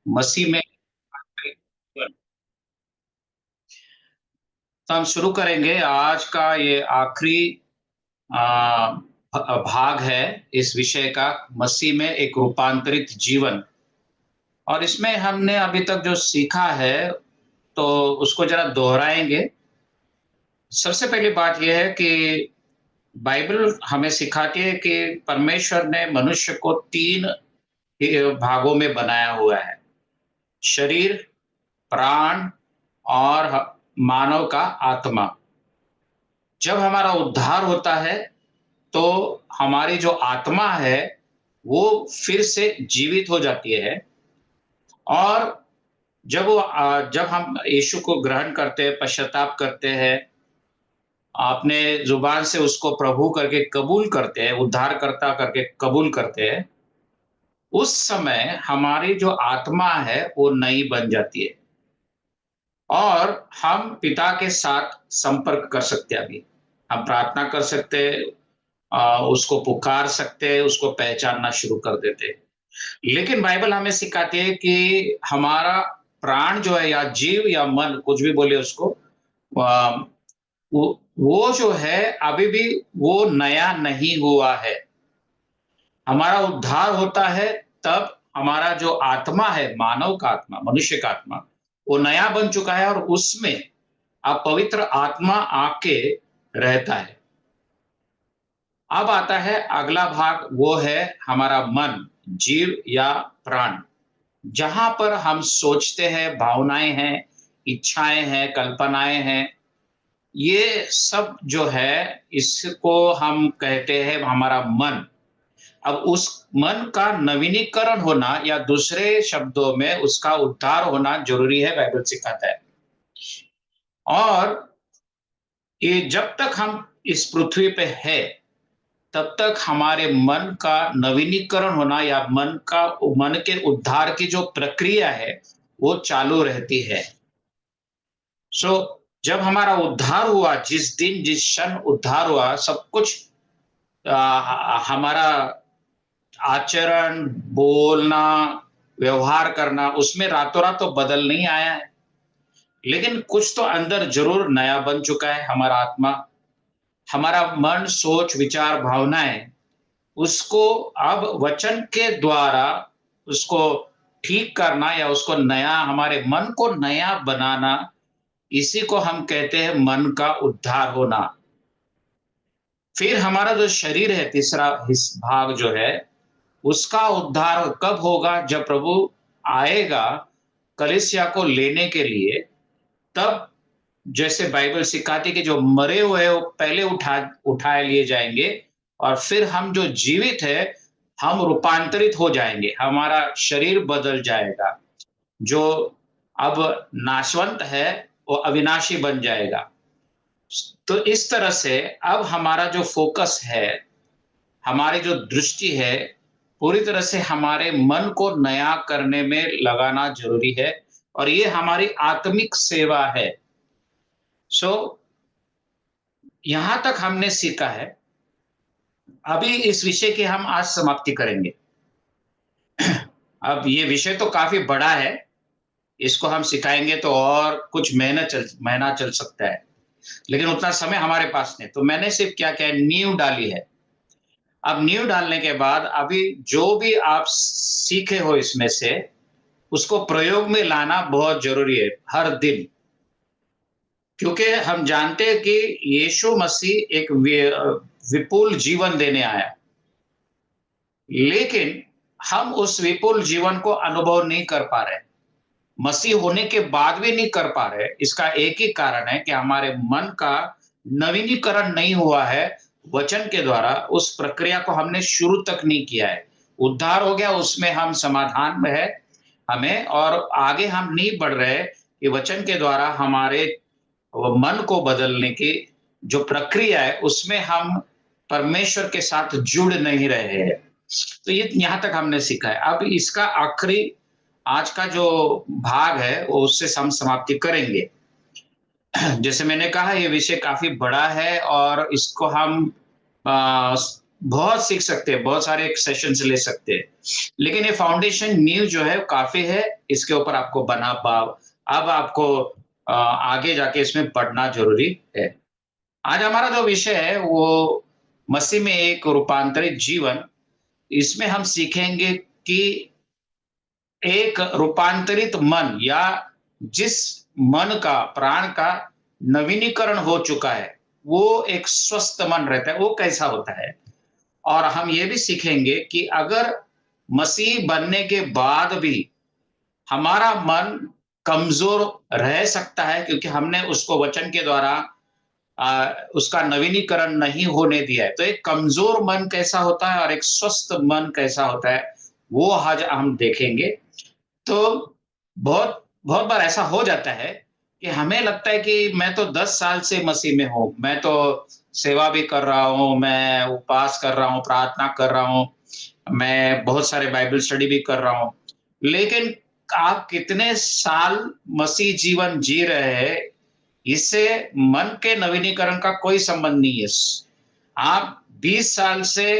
मसीह में। तो हम शुरू करेंगे आज का ये आखिरी आ, भाग है इस विषय का, मसीह में एक रूपांतरित जीवन। और इसमें हमने अभी तक जो सीखा है तो उसको जरा दोहराएंगे। सबसे पहली बात यह है कि बाइबल हमें सिखाती है कि परमेश्वर ने मनुष्य को तीन भागों में बनाया हुआ है: शरीर, प्राण और मानव का आत्मा। जब हमारा उद्धार होता है तो हमारी जो आत्मा है वो फिर से जीवित हो जाती है। और जब हम यीशु को ग्रहण करते हैं, पश्चाताप करते हैं, अपने जुबान से उसको प्रभु करके कबूल करते हैं, उद्धारकर्ता करके कबूल करते हैं, उस समय हमारी जो आत्मा है वो नई बन जाती है और हम पिता के साथ संपर्क कर सकते हैं। अभी हम प्रार्थना कर सकते हैं, उसको पुकार सकते हैं, उसको पहचानना शुरू कर देते हैं। लेकिन बाइबल हमें सिखाती है कि हमारा प्राण जो है, या जीव या मन, कुछ भी बोले उसको, अ, वो जो है अभी भी वो नया नहीं हुआ है। हमारा उद्धार होता है तब हमारा जो आत्मा है, मानव का आत्मा, मनुष्य का आत्मा, वो नया बन चुका है और उसमें अब पवित्र आत्मा आके रहता है। अब आता है अगला भाग, वो है हमारा मन, जीव या प्राण, जहां पर हम सोचते हैं, भावनाएं हैं, इच्छाएं हैं, कल्पनाएं हैं। ये सब जो है, इसको हम कहते हैं हमारा मन। अब उस मन का नवीनीकरण होना, या दूसरे शब्दों में उसका उद्धार होना जरूरी है, बाइबल सिखाता है। और ये जब तक हम इस पृथ्वी पे है तब तक हमारे मन का नवीनीकरण होना, या मन के उद्धार की जो प्रक्रिया है वो चालू रहती है। सो जब हमारा उद्धार हुआ, जिस दिन जिस क्षण उद्धार हुआ, सब कुछ हमारा आचरण, बोलना, व्यवहार करना, उसमें रातों रात तो बदल नहीं आया है, लेकिन कुछ तो अंदर जरूर नया बन चुका है। हमारा आत्मा, हमारा मन, सोच, विचार, भावनाएं, उसको अब वचन के द्वारा उसको ठीक करना, या उसको नया, हमारे मन को नया बनाना, इसी को हम कहते हैं मन का उद्धार होना। फिर हमारा जो शरीर है, तीसरा भाग जो है, उसका उद्धार कब होगा? जब प्रभु आएगा कलीसिया को लेने के लिए। तब जैसे बाइबल सिखाती कि जो मरे हुए वो पहले उठाए लिए जाएंगे, और फिर हम जो जीवित है, हम रूपांतरित हो जाएंगे, हमारा शरीर बदल जाएगा। जो अब नाशवंत है वो अविनाशी बन जाएगा। तो इस तरह से अब हमारा जो फोकस है, हमारी जो दृष्टि है, पूरी तरह से हमारे मन को नया करने में लगाना जरूरी है। और ये हमारी आत्मिक सेवा है। सो यहां तक हमने सीखा है। अभी इस विषय की हम आज समाप्ति करेंगे। अब ये विषय तो काफी बड़ा है, इसको हम सिखाएंगे तो और कुछ महीना चल सकता है, लेकिन उतना समय हमारे पास नहीं। तो मैंने सिर्फ क्या क्या नींव डाली है। अब नींव डालने के बाद अभी जो भी आप सीखे हो इसमें से, उसको प्रयोग में लाना बहुत जरूरी है हर दिन। क्योंकि हम जानते हैं कि यीशु मसीह एक विपुल जीवन देने आया, लेकिन हम उस विपुल जीवन को अनुभव नहीं कर पा रहे, मसीह होने के बाद भी नहीं कर पा रहे। इसका एक ही कारण है कि हमारे मन का नवीनीकरण नहीं हुआ है। वचन के द्वारा उस प्रक्रिया को हमने शुरू तक नहीं किया है। उद्धार हो गया, उसमें हम समाधान में है हमें, और आगे हम नहीं बढ़ रहे कि वचन के द्वारा हमारे मन को बदलने की जो प्रक्रिया है, उसमें हम परमेश्वर के साथ जुड़ नहीं रहे हैं। तो ये यहाँ तक हमने सीखा है। अब इसका आखिरी आज का जो भाग है वो उससे हम समाप्ति करेंगे। जैसे मैंने कहा, ये विषय काफी बड़ा है और इसको हम बहुत सीख सकते हैं, बहुत सारे सेशंस ले सकते हैं। लेकिन ये फाउंडेशन नींव जो है काफ़ी है, इसके ऊपर आपको बना पाव अब आपको आगे जाके इसमें बढ़ना ज़रूरी है। आज हमारा जो विषय है वो मसीह में एक रूपांतरित जीवन, इसमें हम सीखेंगे कि एक रूपांतरित मन या जिस मन का, प्राण का नवीनीकरण हो चुका है, वो एक स्वस्थ मन रहता है, वो कैसा होता है? और हम ये भी सीखेंगे कि अगर मसीह बनने के बाद भी हमारा मन कमज़ोर रह सकता है क्योंकि हमने उसको वचन के द्वारा उसका नवीनीकरण नहीं होने दिया है। तो एक कमज़ोर मन कैसा होता है और एक स्वस्थ मन कैसा होता है, वो आज हम देखेंगे। तो बहुत बहुत बार ऐसा हो जाता है कि हमें लगता है कि मैं तो 10 साल से मसीह में हूँ, मैं तो सेवा भी कर रहा हूँ, मैं उपवास कर रहा हूँ, प्रार्थना कर रहा हूँ, मैं बहुत सारे बाइबल स्टडी भी कर रहा हूँ। लेकिन आप कितने साल मसीह जीवन जी रहे हैं, इससे मन के नवीनीकरण का कोई संबंध नहीं है। आप 20 साल से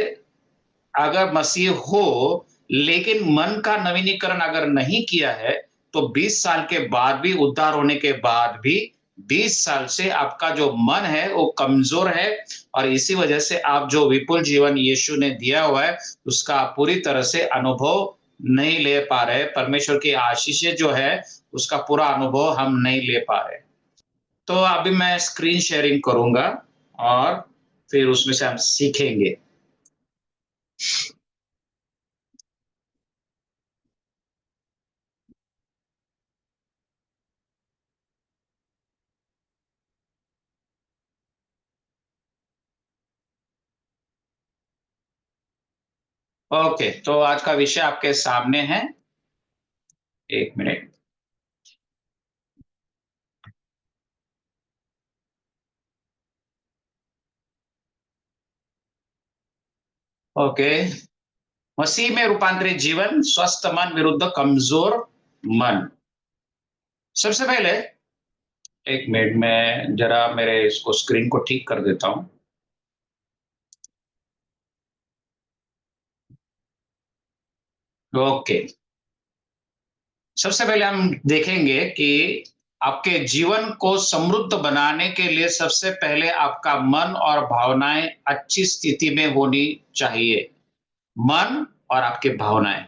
अगर मसीह हो, लेकिन मन का नवीनीकरण अगर नहीं किया है, तो 20 साल के बाद भी, उद्धार होने के बाद भी 20 साल से आपका जो मन है वो कमज़ोर है और इसी वजह से आप जो विपुल जीवन यीशु ने दिया हुआ है, उसका आप पूरी तरह से अनुभव नहीं ले पा रहे। परमेश्वर की आशीषें जो है, उसका पूरा अनुभव हम नहीं ले पा रहे। तो अभी मैं स्क्रीन शेयरिंग करूँगा और फिर उसमें से हम सीखेंगे। ओके, तो आज का विषय आपके सामने है। 1 मिनट। ओके, मसीह में रूपांतरित जीवन, स्वस्थ मन विरुद्ध कमज़ोर मन। सबसे पहले 1 मिनट में ज़रा मेरे इसको स्क्रीन को ठीक कर देता हूँ। ओके, सबसे पहले हम देखेंगे कि आपके जीवन को समृद्ध बनाने के लिए सबसे पहले आपका मन और भावनाएँ अच्छी स्थिति में होनी चाहिए। मन और आपकी भावनाएँ।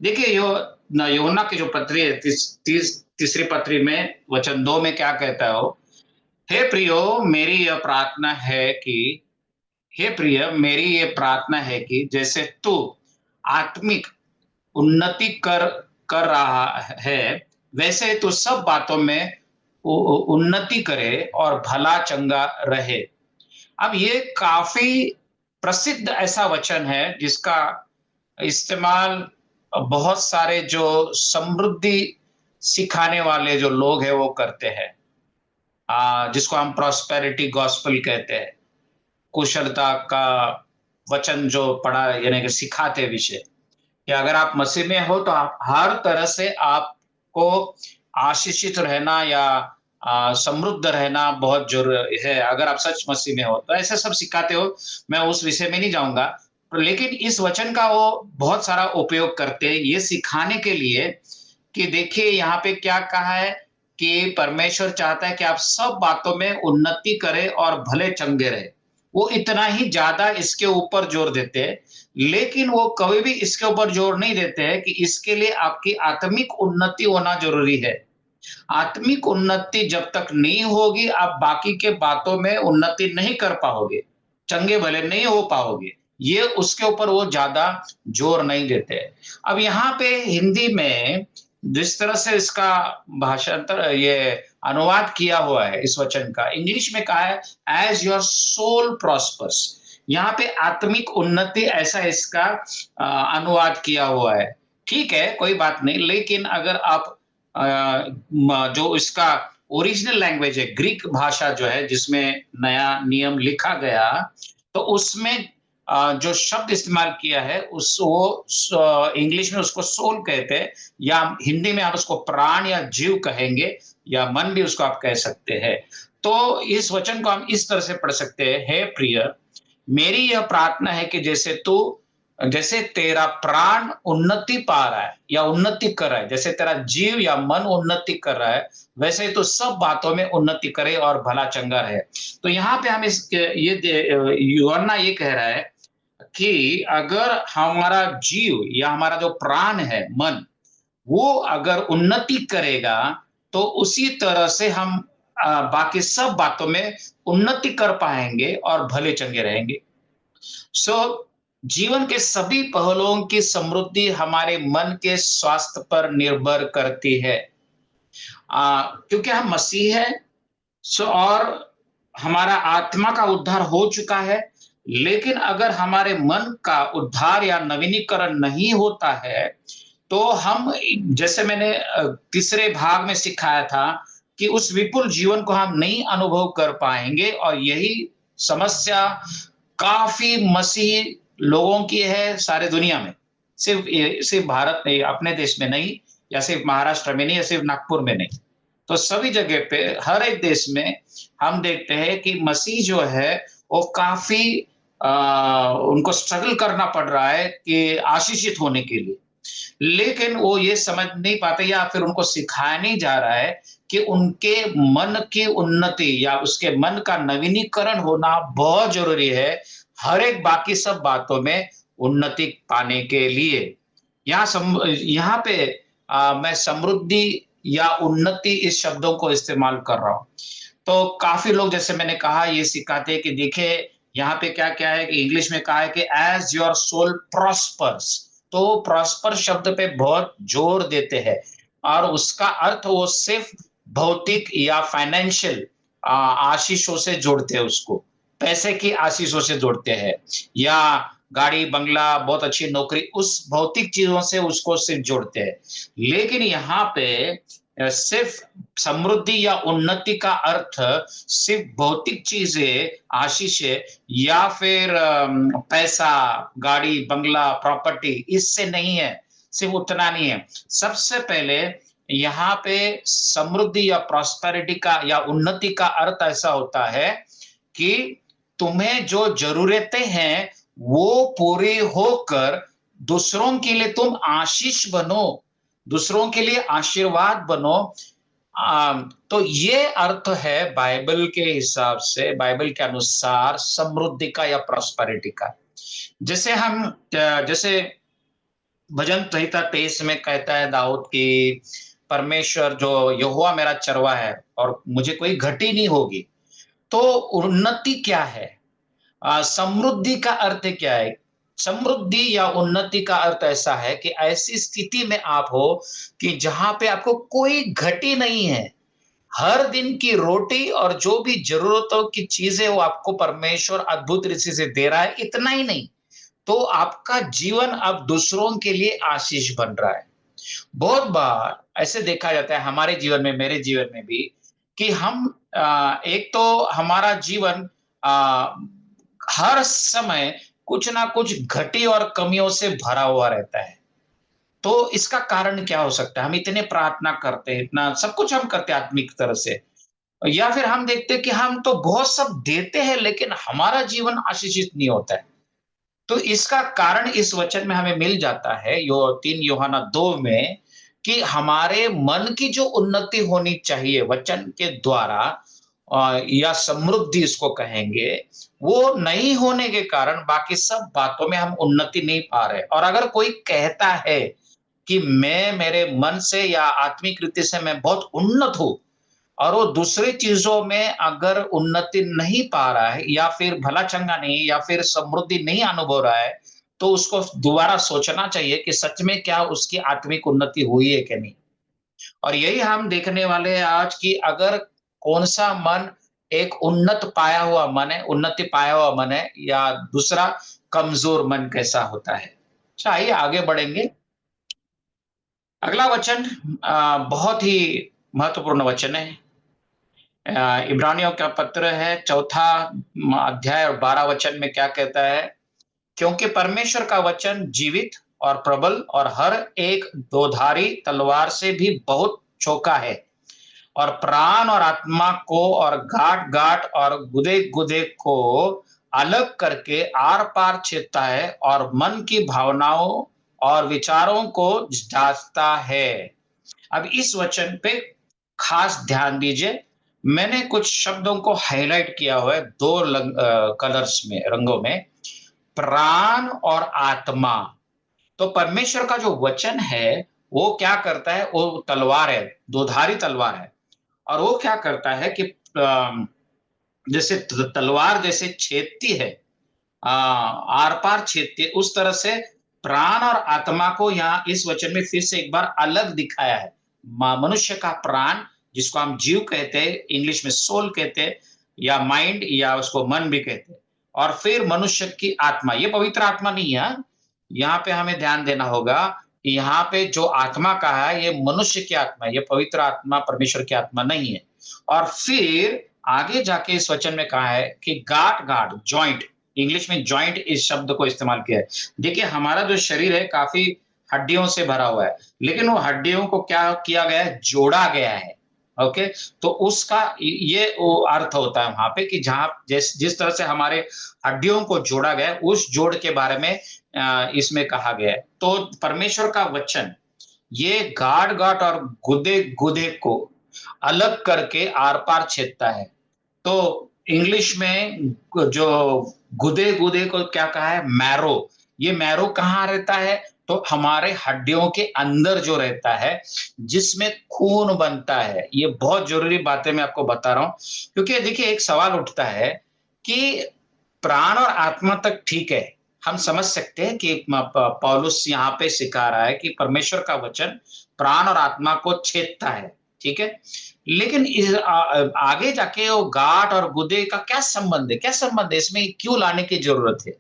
देखिए यूहन्ना की जो पत्री है तीसरी पत्री में वचन 2 में क्या कहता है वो? हे प्रियो मेरी यह प्रार्थना है कि हे प्रिय मेरी ये प्रार्थना है कि जैसे तू आत्मिक उन्नति कर कर रहा है, वैसे तू सब बातों में उन्नति करे और भला चंगा रहे। अब ये काफ़ी प्रसिद्ध ऐसा वचन है जिसका इस्तेमाल बहुत सारे जो समृद्धि सिखाने वाले जो लोग हैं वो करते हैं, जिसको हम प्रॉस्पेरिटी गॉस्पेल कहते हैं, कुशलता का वचन जो पढ़ा यानी कि सिखाते विषय कि अगर आप मसीह में हो तो आप हर तरह से आपको आशीषित रहना या समृद्ध रहना बहुत जरूरी है। अगर आप सच मसीह में हो तो ऐसे सब सिखाते हो, मैं उस विषय में नहीं जाऊंगा। लेकिन इस वचन का वो बहुत सारा उपयोग करते हैं ये सिखाने के लिए कि देखिए यहाँ पे क्या कहा है कि परमेश्वर चाहता है कि आप सब बातों में उन्नति करें और भले चंगे रहे। वो इतना ही ज्यादा इसके ऊपर जोर देते हैं, लेकिन वो कभी भी इसके ऊपर जोर नहीं देते हैं कि इसके लिए आपकी आत्मिक उन्नति होना जरूरी है। आत्मिक उन्नति जब तक नहीं होगी, आप बाकी के बातों में उन्नति नहीं कर पाओगे, चंगे भले नहीं हो पाओगे। ये उसके ऊपर वो ज़्यादा जोर नहीं देते। अब यहाँ पे हिंदी में जिस तरह से इसका भाषांतर ये अनुवाद किया हुआ है इस वचन का, इंग्लिश में कहा है एज़ योर सोल प्रॉस्पर्स। यहाँ पे आत्मिक उन्नति ऐसा इसका अनुवाद किया हुआ है। ठीक है, कोई बात नहीं, लेकिन अगर आप जो इसका ओरिजिनल लैंग्वेज है ग्रीक भाषा जो है जिसमें नया नियम लिखा गया, तो उसमें जो शब्द इस्तेमाल किया है उस वो इंग्लिश में उसको सोल कहते हैं, या हिंदी में आप उसको प्राण या जीव कहेंगे, या मन भी उसको आप कह सकते हैं। तो इस वचन को हम इस तरह से पढ़ सकते हैं, हे प्रिय मेरी यह प्रार्थना है कि जैसे तेरा प्राण उन्नति पा रहा है या उन्नति कर रहा है, जैसे तेरा जीव या मन उन्नति कर रहा है, वैसे ही तो सब बातों में उन्नति करे और भला चंगा रहे। तो यहाँ पे हम यूहन्ना ये कह रहा है कि अगर हमारा जीव या हमारा जो प्राण है, मन, वो अगर उन्नति करेगा, तो उसी तरह से हम बाकी सब बातों में उन्नति कर पाएंगे और भले चंगे रहेंगे। सो जीवन के सभी पहलुओं की समृद्धि हमारे मन के स्वास्थ्य पर निर्भर करती है। क्योंकि हम मसीह है, और हमारा आत्मा का उद्धार हो चुका है, लेकिन अगर हमारे मन का उद्धार या नवीनीकरण नहीं होता है, तो हम, जैसे मैंने तीसरे भाग में सिखाया था, कि उस विपुल जीवन को हम नहीं अनुभव कर पाएंगे। और यही समस्या काफी मसीही लोगों की है सारे दुनिया में, सिर्फ भारत नहीं, अपने देश में नहीं, या सिर्फ महाराष्ट्र में नहीं, या सिर्फ नागपुर में नहीं, तो सभी जगह पे हर एक देश में हम देखते हैं कि मसीह जो है वो काफी उनको स्ट्रगल करना पड़ रहा है कि आशीषित होने के लिए, लेकिन वो ये समझ नहीं पाते या फिर उनको सिखाया नहीं जा रहा है कि उनके मन की उन्नति या उसके मन का नवीनीकरण होना बहुत जरूरी है, हर एक बाकी सब बातों में उन्नति पाने के लिए। यहाँ पे मैं समृद्धि या उन्नति इस शब्दों को इस्तेमाल कर रहा हूँ। तो काफी लोग, जैसे मैंने कहा, ये सिखाते हैं कि देखिए यहाँ पे क्या क्या है, कि इंग्लिश में कहा है कि एज योर सोल प्रॉस्पर्स, तो प्रॉस्पर शब्द पे बहुत जोर देते हैं, और उसका अर्थ वो सिर्फ भौतिक या फाइनेंशियल आशीषों से जोड़ते हैं, उसको पैसे की आशीषों से जोड़ते हैं, या गाड़ी बंगला बहुत अच्छी नौकरी, उस भौतिक चीजों से उसको सिर्फ जोड़ते हैं। लेकिन यहाँ पे सिर्फ समृद्धि या उन्नति का अर्थ सिर्फ भौतिक चीजें, आशीषें, या फिर पैसा, गाड़ी बंगला, प्रॉपर्टी, इससे नहीं है, सिर्फ उतना नहीं है। सबसे पहले यहाँ पे समृद्धि या प्रॉस्पेरिटी का या उन्नति का अर्थ ऐसा होता है कि तुम्हें जो जरूरतें हैं वो पूरी होकर दूसरों के लिए तुम आशीष बनो, दूसरों के लिए आशीर्वाद बनो। तो ये अर्थ है बाइबल के हिसाब से, बाइबल के अनुसार समृद्धि का या प्रॉस्पेरिटी का। जैसे भजन संहिता 23 में कहता है दाऊद कि परमेश्वर जो यहोवा मेरा चरवा है और मुझे कोई घटी नहीं होगी। तो उन्नति क्या है, समृद्धि का अर्थ क्या है? समृद्धि या उन्नति का अर्थ ऐसा है कि ऐसी स्थिति में आप हो कि जहां पे आपको कोई घटी नहीं है, हर दिन की रोटी और जो भी जरूरतों की चीजें वो आपको परमेश्वर अद्भुत रीति से दे रहा है। इतना ही नहीं, तो आपका जीवन अब दूसरों के लिए आशीष बन रहा है। बहुत बार ऐसे देखा जाता है हमारे जीवन में, मेरे जीवन में भी, कि हम एक तो हमारा जीवन हर समय कुछ ना कुछ घटी और कमियों से भरा हुआ रहता है। तो इसका कारण क्या हो सकता है? हम इतने प्रार्थना करते हैं, इतना सब कुछ हम करते हैं आत्मिक तरह से, या फिर हम देखते हैं कि हम तो बहुत सब देते हैं लेकिन हमारा जीवन आशीषित नहीं होता है। तो इसका कारण इस वचन में हमें मिल जाता है, यो 3 यूहन्ना 2 में, कि हमारे मन की जो उन्नति होनी चाहिए वचन के द्वारा, या समृद्धि इसको कहेंगे, वो नहीं होने के कारण बाकी सब बातों में हम उन्नति नहीं पा रहे। और अगर कोई कहता है कि मैं मेरे मन से या आत्मिक रीति से मैं बहुत उन्नत हूं, और वो दूसरी चीजों में अगर उन्नति नहीं पा रहा है, या फिर भला चंगा नहीं, या फिर समृद्धि नहीं अनुभव रहा है, तो उसको दोबारा सोचना चाहिए कि सच में क्या उसकी आत्मिक उन्नति हुई है कि नहीं। और यही हम देखने वाले हैं आज, की अगर कौन सा मन एक उन्नत पाया हुआ मन है, उन्नति पाया हुआ मन है, या दूसरा कमजोर मन कैसा होता है। आइए आगे बढ़ेंगे। अगला वचन बहुत ही महत्वपूर्ण वचन है। इब्रानियों का पत्र है, चौथा अध्याय और 12 वचन में क्या कहता है? क्योंकि परमेश्वर का वचन जीवित और प्रबल और हर एक दोधारी तलवार से भी बहुत चौका है, और प्राण और आत्मा को और गांठ गांठ और गुदे गुदे को अलग करके आर पार छेदता है और मन की भावनाओं और विचारों को जांचता है। अब इस वचन पे खास ध्यान दीजिए। मैंने कुछ शब्दों को हाइलाइट किया हुआ है दो कलर्स में, रंगों में। प्राण और आत्मा। तो परमेश्वर का जो वचन है वो क्या करता है, वो तलवार है, दोधारी तलवार है। और वो क्या करता है कि जैसे तलवार जैसे छेदती है, आर पार छेदती है, उस तरह से प्राण और आत्मा को यहाँ इस वचन में फिर से एक बार अलग दिखाया है। मनुष्य का प्राण, जिसको हम जीव कहते हैं, इंग्लिश में सोल कहते हैं, या माइंड, या उसको मन भी कहते हैं। और फिर मनुष्य की आत्मा, ये पवित्र आत्मा नहीं है। यहाँ पे हमें ध्यान देना होगा कि यहाँ पे जो आत्मा कहा है ये मनुष्य की आत्मा है, ये पवित्र आत्मा परमेश्वर की आत्मा नहीं है। और फिर आगे जाके इस वचन में कहा है कि गांठ गांठ, जॉइंट, इंग्लिश में जॉइंट इस शब्द को इस्तेमाल किया है। देखिए हमारा जो शरीर है काफी हड्डियों से भरा हुआ है, लेकिन वो हड्डियों को क्या किया गया है, जोड़ा गया है। ओके, तो उसका ये वो अर्थ होता है वहां पे कि जहां जिस तरह से हमारे हड्डियों को जोड़ा गया है, उस जोड़ के बारे में इसमें कहा गया है। तो परमेश्वर का वचन ये गाढ़ गाढ़ और गुदे गुदे को अलग करके आर पार छेदता है। तो इंग्लिश में जो गुदे गुदे को क्या कहा है, मैरो। ये मैरो कहाँ रहता है, तो हमारे हड्डियों के अंदर जो रहता है, जिसमें खून बनता है। ये बहुत जरूरी बातें मैं आपको बता रहा हूं, क्योंकि देखिए एक सवाल उठता है कि प्राण और आत्मा तक ठीक है, हम समझ सकते हैं कि पौलुस यहाँ पे सिखा रहा है कि परमेश्वर का वचन प्राण और आत्मा को छेदता है, ठीक है। लेकिन आगे जाके वो गांठ और गुदे का क्या संबंध है, क्या संबंध है, इसमें क्यों लाने की जरूरत है?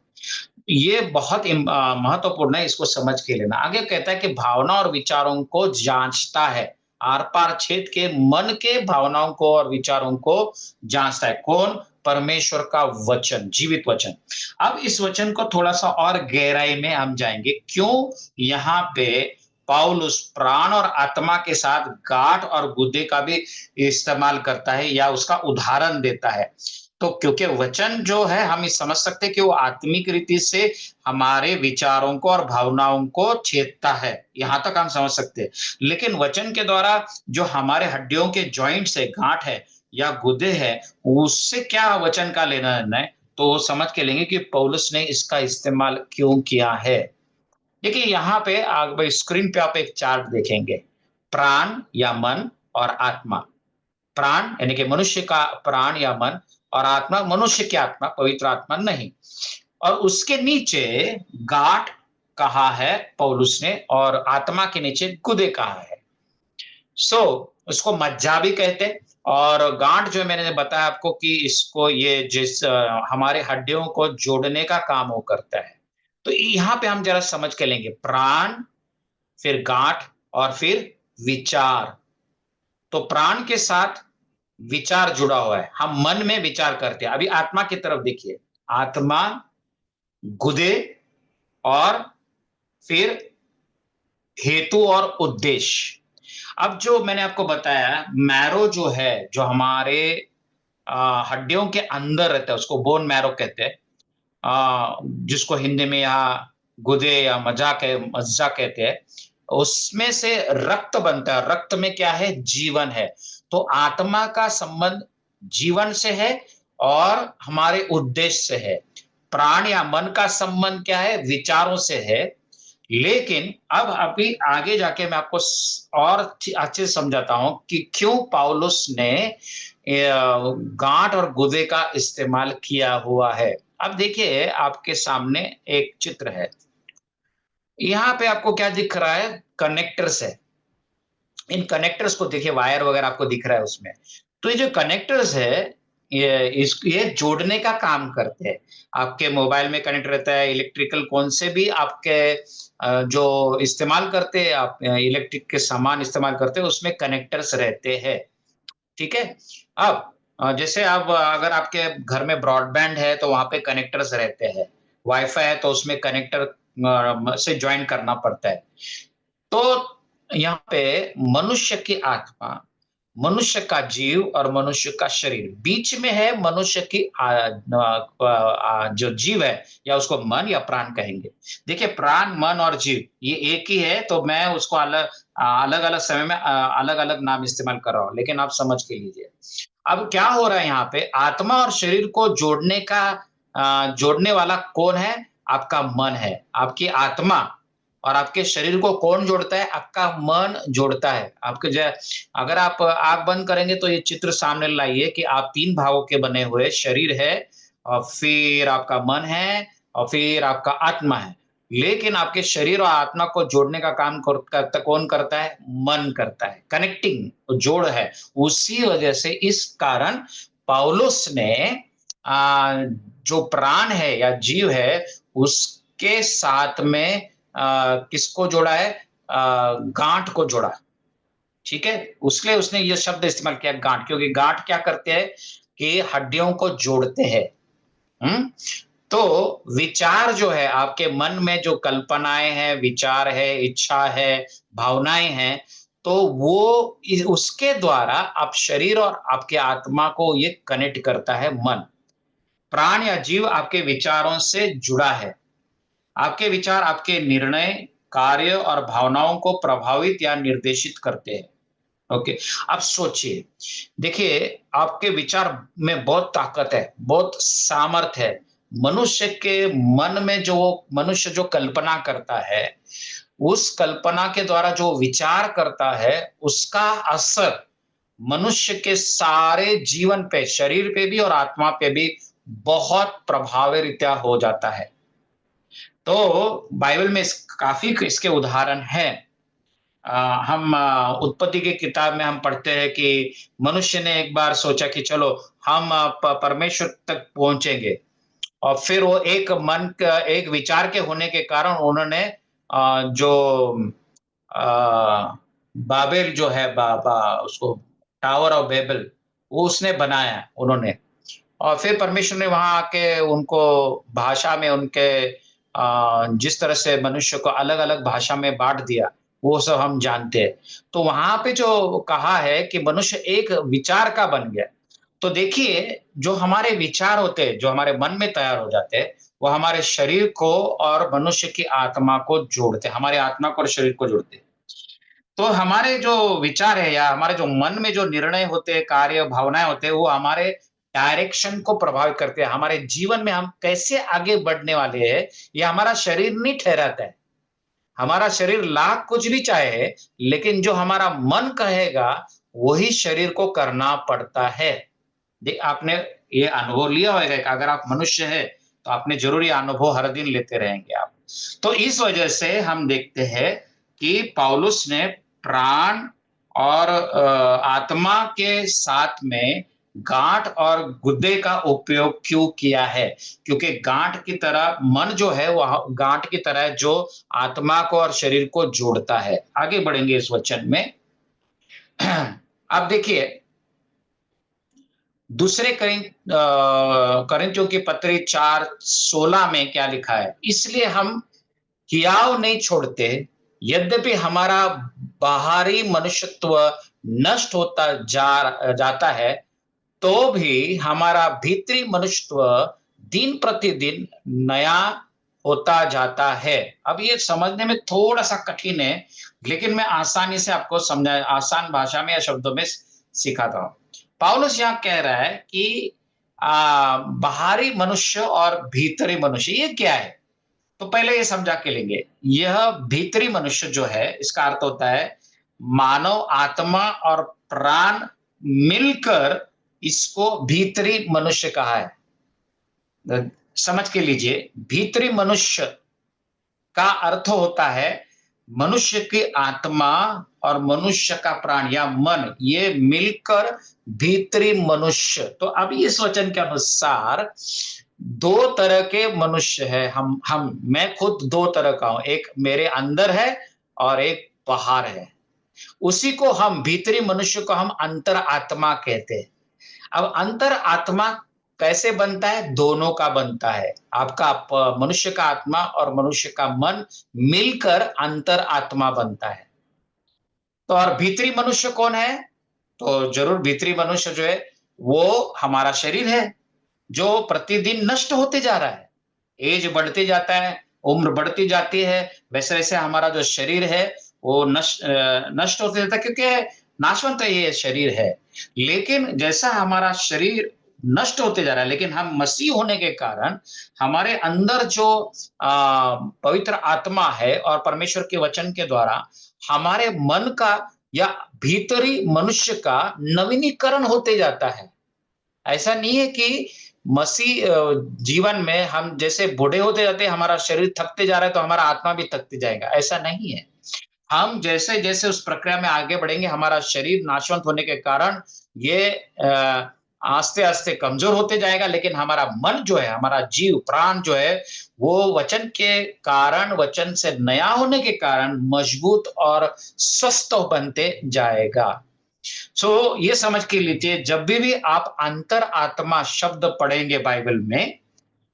ये बहुत महत्वपूर्ण है, इसको समझ के लेना। आगे कहता है कि भावना और विचारों को जांचता है, आर पार छेद के मन के भावनाओं को और विचारों को जांचता है। कौन? परमेश्वर का वचन, जीवित वचन। अब इस वचन को थोड़ा सा और गहराई में हम जाएंगे, क्यों यहाँ पे पौलुस प्राण और आत्मा के साथ गांठ और गुदे का भी इस्तेमाल करता है या उसका उदाहरण देता है। तो क्योंकि वचन जो है हम समझ सकते हैं कि वो आत्मिक रीति से हमारे विचारों को और भावनाओं को छेदता है, यहां तक हम समझ सकते हैं। लेकिन वचन के द्वारा जो हमारे हड्डियों के जॉइंट्स है, गांठ है या गुदे है, उससे क्या वचन का लेना देना है, तो वो समझ के लेंगे कि पौलुस ने इसका इस्तेमाल क्यों किया है। देखिए यहाँ पे आप स्क्रीन पे आप एक चार्ट देखेंगे, प्राण या मन और आत्मा। प्राण यानी कि मनुष्य का प्राण या मन, और आत्मा मनुष्य की आत्मा, पवित्र आत्मा नहीं। और उसके नीचे गांठ कहा है पौलुस ने, और आत्मा के नीचे गुदे कहा है। उसको मज्जा भी कहते हैं। और गांठ जो मैंने बताया आपको कि इसको ये जिस हमारे हड्डियों को जोड़ने का काम वो करता है। तो यहाँ पे हम जरा समझ के लेंगे, प्राण, फिर गांठ, और फिर विचार। तो प्राण के साथ विचार जुड़ा हुआ है, हम मन में विचार करते हैं। अभी आत्मा की तरफ देखिए, आत्मा, गुदे, और फिर हेतु और उद्देश्य। अब जो मैंने आपको बताया, मैरो जो है, जो हमारे हड्डियों के अंदर रहता है, उसको बोन मैरो कहते हैं, जिसको हिंदी में यहाँ गुदे या मज्जा कहते हैं। उसमें से रक्त बनता है, रक्त में क्या है, जीवन है। तो आत्मा का संबंध जीवन से है और हमारे उद्देश्य से है। प्राण या मन का संबंध क्या है, विचारों से है। लेकिन अब अभी आगे जाके मैं आपको और अच्छे से समझाता हूं कि क्यों पौलुस ने गांठ और गुदे का इस्तेमाल किया हुआ है। अब देखिए आपके सामने एक चित्र है, यहाँ पे आपको क्या दिख रहा है, कनेक्टर्स है। इन कनेक्टर्स को देखिए, वायर वगैरह आपको दिख रहा है उसमें। तो ये जो कनेक्टर्स है, ये जोड़ने का काम करते हैं। आपके मोबाइल में कनेक्ट रहता है, इलेक्ट्रिकल कौन से भी आपके जो इस्तेमाल करते हैं, आप इलेक्ट्रिक के सामान इस्तेमाल करते हैं, उसमें कनेक्टर्स रहते हैं, ठीक है। अब जैसे अब अगर आपके घर में ब्रॉडबैंड है तो वहां पे कनेक्टर्स रहते हैं, वाईफाई है तो उसमें कनेक्टर से ज्वाइन करना पड़ता है। तो यहाँ पे मनुष्य की आत्मा मनुष्य का जीव और मनुष्य का शरीर, बीच में है मनुष्य की जो जीव है, या उसको मन या प्राण कहेंगे। देखिए, प्राण, मन और जीव ये एक ही है, तो मैं उसको अलग-अलग समय में अलग-अलग नाम इस्तेमाल कर रहा हूँ, लेकिन आप समझ के लीजिए। अब क्या हो रहा है यहाँ पे, आत्मा और शरीर को जोड़ने वाला कौन है? आपका मन है। आपकी आत्मा और आपके शरीर को कौन जोड़ता है? आपका मन जोड़ता है। आपके ज अगर आप आँख बंद करेंगे तो ये चित्र सामने लाइए कि आप 3 भागों के बने हुए शरीर है, और फिर आपका मन है, और फिर आपका आत्मा है। लेकिन आपके शरीर और आत्मा को जोड़ने का काम कौन करता है? मन करता है। कनेक्टिंग जोड़ है। उसी वजह से इस कारण पौलुस ने जो प्राण है या जीव है, उसके साथ में किसको जोड़ा है? गाँठ को जोड़ा। ठीक है? उसलिए उसने ये शब्द इस्तेमाल किया गाँठ, क्योंकि गाँठ क्या करते हैं कि हड्डियों को जोड़ते हैं। हुँ? तो विचार जो है, आपके मन में जो कल्पनाएँ हैं, विचार है, इच्छा है, भावनाएँ हैं, तो वो उसके द्वारा आप शरीर और आपके आत्मा को ये कनेक्ट करता है मन। प्राण या जीव आपके विचारों से जुड़ा है। आपके विचार आपके निर्णय, कार्य और भावनाओं को प्रभावित या निर्देशित करते हैं। ओके, अब सोचिए, देखिए, आपके विचार में बहुत ताकत है, बहुत सामर्थ है। मनुष्य के मन में जो मनुष्य जो कल्पना करता है, उस कल्पना के द्वारा जो विचार करता है, उसका असर मनुष्य के सारे जीवन पे, शरीर पे भी और आत्मा पे भी बहुत प्रभावी रीत्या हो जाता है। तो बाइबल में काफ़ी इसके उदाहरण हैं। अ, हम उत्पत्ति की किताब में हम पढ़ते हैं कि मनुष्य ने एक बार सोचा कि चलो हम परमेश्वर तक पहुंचेंगे, और फिर वो एक विचार के होने के कारण उन्होंने जो बाबेल जो है, उसको टावर ऑफ बेबल, वो उसने बनाया उन्होंने। और फिर परमेश्वर ने वहां आके उनको भाषा में उनके जिस तरह से मनुष्य को अलग अलग भाषा में बांट दिया, वो सब हम जानते हैं। तो वहां पे जो कहा है कि मनुष्य एक विचार का बन गया। तो देखिए, जो हमारे विचार होते हैं, जो हमारे मन में तैयार हो जाते हैं, वो हमारे शरीर को और मनुष्य की आत्मा को जोड़ते हैं, हमारे आत्मा को और शरीर को जोड़ते हैं। तो हमारे जो विचार है या हमारे जो मन में जो निर्णय होते हैं, कार्य, भावनाएँ होते हैं, वो हमारे डायरेक्शन को प्रभावित करते हैं। हमारे जीवन में हम कैसे आगे बढ़ने वाले हैं, ये हमारा शरीर नहीं ठहराता है। हमारा शरीर लाख कुछ भी चाहे, लेकिन जो हमारा मन कहेगा, वही शरीर को करना पड़ता है। आपने ये अनुभव लिया होगा कि अगर आप मनुष्य हैं, तो आपने ज़रूर ये अनुभव हर दिन लेते रहेंगे आप। तो इस वजह से हम देखते हैं कि पौलुस ने प्राण और आत्मा के साथ में गाँठ और गुर्दे का उपयोग क्यों किया है? क्योंकि गाँठ की तरह मन जो है, वह गाँठ की तरह जो आत्मा को और शरीर को जोड़ता है। आगे बढ़ेंगे इस वचन में। अब देखिए, दूसरे करिन्थियों की पत्री 4:16 में क्या लिखा है? इसलिए हम हियाव नहीं छोड़ते, यद्यपि हमारा बाहरी मनुष्यत्व नष्ट होता जाता है, तो भी हमारा भीतरी मनुष्यत्व दिन प्रतिदिन नया होता जाता है। अब ये समझने में थोड़ा-सा कठिन है, लेकिन मैं आसानी से आपको आसान भाषा में या शब्दों में सिखाता हूँ। पौलुस यहाँ कह रहा है कि बाहरी मनुष्य और भीतरी मनुष्य ये क्या है? तो पहले ये समझा के लेंगे। यह भीतरी मनुष्य जो है, इसका अर्थ होता है मानव आत्मा और प्राण मिलकर इसको भीतरी मनुष्य कहा है। समझ के लीजिए, भीतरी मनुष्य का अर्थ होता है मनुष्य की आत्मा और मनुष्य का प्राण या मन, ये मिलकर भीतरी मनुष्य। तो अभी इस वचन के अनुसार दो तरह के मनुष्य है। हम मैं खुद दो तरह का हूं, एक मेरे अंदर है और एक बाहर है। उसी को हम भीतरी मनुष्य को हम अंतर आत्मा कहते हैं। अब अंतर आत्मा कैसे बनता है? दोनों का बनता है। आपका मनुष्य का आत्मा और मनुष्य का मन मिलकर अंतर आत्मा बनता है। तो और भीतरी मनुष्य कौन है? तो ज़रूर भीतरी मनुष्य जो है, वो हमारा शरीर है, जो प्रतिदिन नष्ट होते जा रहा है। ऐज बढ़ते जाता है, उम्र बढ़ती जाती है, वैसे-वैसे हमारा जो शरीर है, वो नष्ट होते जाता है क्योंकि नाशवंत ये शरीर है। लेकिन जैसा हमारा शरीर नष्ट होते जा रहा है, लेकिन हम मसीह होने के कारण हमारे अंदर जो पवित्र आत्मा है और परमेश्वर के वचन के द्वारा हमारे मन का या भीतरी मनुष्य का नवीनीकरण होते जाता है। ऐसा नहीं है कि मसीह जीवन में हम जैसे बूढ़े होते जाते हैं, हमारा शरीर थकते जा रहा है, तो हमारा आत्मा भी थकते जाएगा, ऐसा नहीं है। हम जैसे-जैसे उस प्रक्रिया में आगे बढ़ेंगे, हमारा शरीर नाशवंत होने के कारण ये आस्ते-आस्ते कमज़ोर होते जाएगा, लेकिन हमारा मन जो है, हमारा जीव, प्राण जो है, वो वचन के कारण, वचन से नया होने के कारण मजबूत और स्वस्थ बनते जाएगा। ये समझ के लीजिए, जब भी आप अंतर आत्मा शब्द पढ़ेंगे बाइबल में,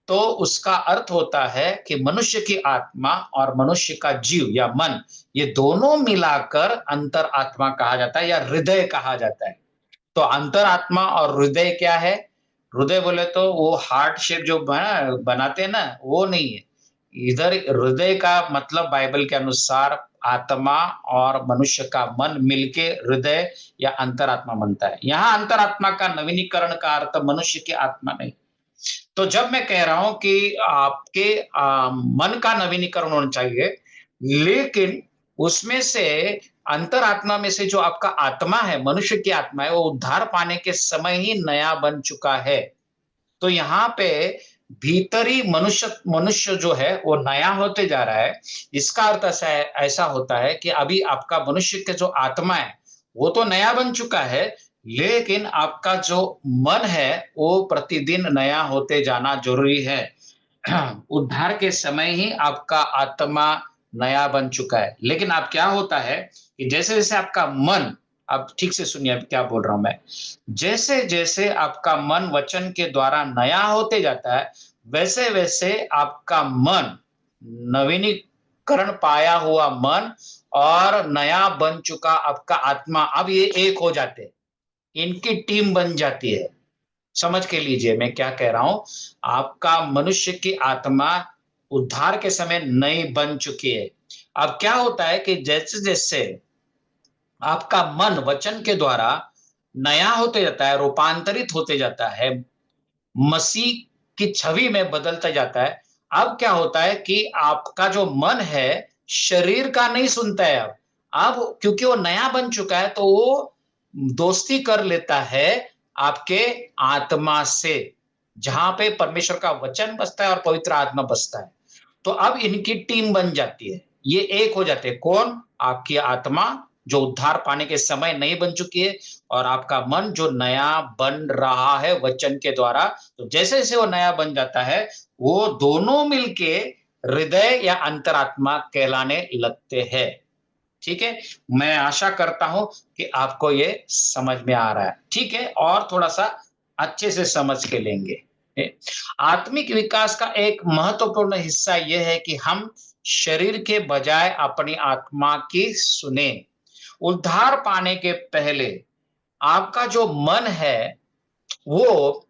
तो उसका अर्थ होता है कि मनुष्य की आत्मा और मनुष्य का जीव या मन, ये दोनों मिलाकर अंतर आत्मा कहा जाता है या हृदय कहा जाता है। तो अंतर आत्मा और हृदय क्या है? हृदय बोले तो वो हार्ट शेप जो बनाते हैं ना, वो नहीं है। इधर हृदय का मतलब बाइबल के अनुसार आत्मा और मनुष्य का मन मिलके हृदय या अंतरात्मा बनता है। यहाँ अंतरात्मा का नवीनीकरण का अर्थ मनुष्य की आत्मा नहीं। तो जब मैं कह रहा हूं कि आपके मन का नवीनीकरण होना चाहिए, लेकिन उसमें से अंतरात्मा में से जो आपका आत्मा है, मनुष्य की आत्मा है, वो उद्धार पाने के समय ही नया बन चुका है। तो यहाँ पे भीतरी मनुष्य मनुष्य जो है वो नया होते जा रहा है। इसका अर्थ ऐसा होता है कि अभी आपका मनुष्य के जो आत्मा है, वो तो नया बन चुका है, लेकिन आपका जो मन है, वो प्रतिदिन नया होते जाना ज़रूरी है। उद्धार के समय ही आपका आत्मा नया बन चुका है। लेकिन अब क्या होता है कि जैसे-जैसे आपका मन, अब ठीक से सुनिए अब क्या बोल रहा हूँ मैं। जैसे-जैसे आपका मन वचन के द्वारा नया होते जाता है, वैसे-वैसे आपका मन, नवीनीकरण पाया हुआ मन और नया बन चुका आपका आत्मा, अब ये एक हो जाते हैं। इनकी टीम बन जाती है। समझ के लीजिए मैं क्या कह रहा हूं। आपका मनुष्य की आत्मा उद्धार के समय नई बन चुकी है। अब क्या होता है कि जैसे जैसे आपका मन वचन के द्वारा नया होते जाता है, रूपांतरित होते जाता है, मसीह की छवि में बदलता जाता है। अब क्या होता है कि आपका जो मन है, शरीर का नहीं सुनता है अब क्योंकि वो नया बन चुका है, तो वो दोस्ती कर लेता है आपके आत्मा से, जहां पे परमेश्वर का वचन बसता है और पवित्र आत्मा बसता है। तो अब इनकी टीम बन जाती है, ये एक हो जाते हैं। कौन? आपकी आत्मा जो उद्धार पाने के समय नई बन चुकी है, और आपका मन जो नया बन रहा है वचन के द्वारा। तो जैसे जैसे वो नया बन जाता है, वो दोनों मिलके हृदय या अंतरात्मा कहलाने लगते हैं। ठीक है, मैं आशा करता हूं कि आपको ये समझ में आ रहा है। ठीक है, और थोड़ा सा अच्छे से समझ के लेंगे। आत्मिक विकास का एक महत्वपूर्ण हिस्सा यह है कि हम शरीर के बजाय अपनी आत्मा की सुने। उद्धार पाने के पहले आपका जो मन है, वो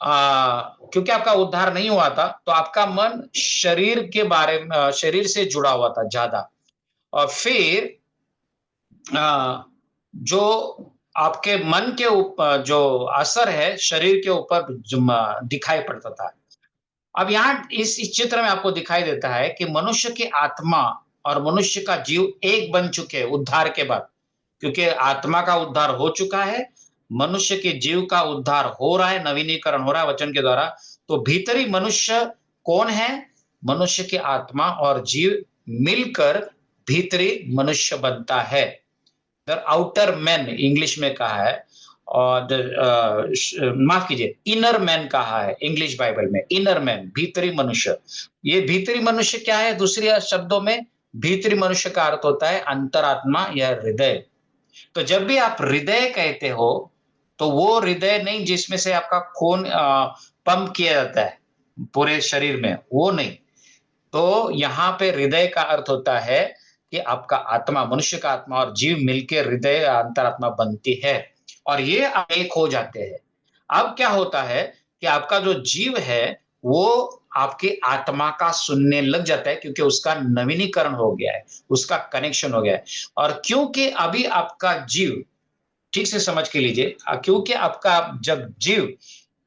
क्योंकि आपका उद्धार नहीं हुआ था, तो आपका मन शरीर के बारे में, शरीर से जुड़ा हुआ था ज्यादा। और फिर अ, जो आपके मन के ऊपर जो असर है शरीर के ऊपर दिखाई पड़ता था। अब यहाँ इस चित्र में आपको दिखाई देता है कि मनुष्य की आत्मा और मनुष्य का जीव एक बन चुके हैं उद्धार के बाद, क्योंकि आत्मा का उद्धार हो चुका है, मनुष्य के जीव का उद्धार हो रहा है, नवीनीकरण हो रहा है वचन के द्वारा। तो भीतरी मनुष्य कौन है? मनुष्य की आत्मा और जीव मिलकर भीतरी मनुष्य बनता है। द आउटर मैन इंग्लिश में कहा है, और माफ कीजिए, इनर मैन कहा है इंग्लिश बाइबल में। इनर मैन, भीतरी मनुष्य। ये भीतरी मनुष्य क्या है? दूसरी शब्दों में भीतरी मनुष्य का अर्थ होता है अंतरात्मा या हृदय। तो जब भी आप हृदय कहते हो, तो वो हृदय नहीं जिसमें से आपका खून पंप किया जाता है पूरे शरीर में, वो नहीं। तो यहाँ पे हृदय का अर्थ होता है कि आपका आत्मा, मनुष्य का आत्मा और जीव मिलके हृदय अंतरात्मा बनती है और ये एक हो जाते हैं। अब क्या होता है कि आपका जो जीव है वो आपकी आत्मा का सुनने लग जाता है क्योंकि उसका नवीनीकरण हो गया है, उसका कनेक्शन हो गया है। और क्योंकि अभी आपका जीव, ठीक से समझ के लीजिए, क्योंकि आपका जब जीव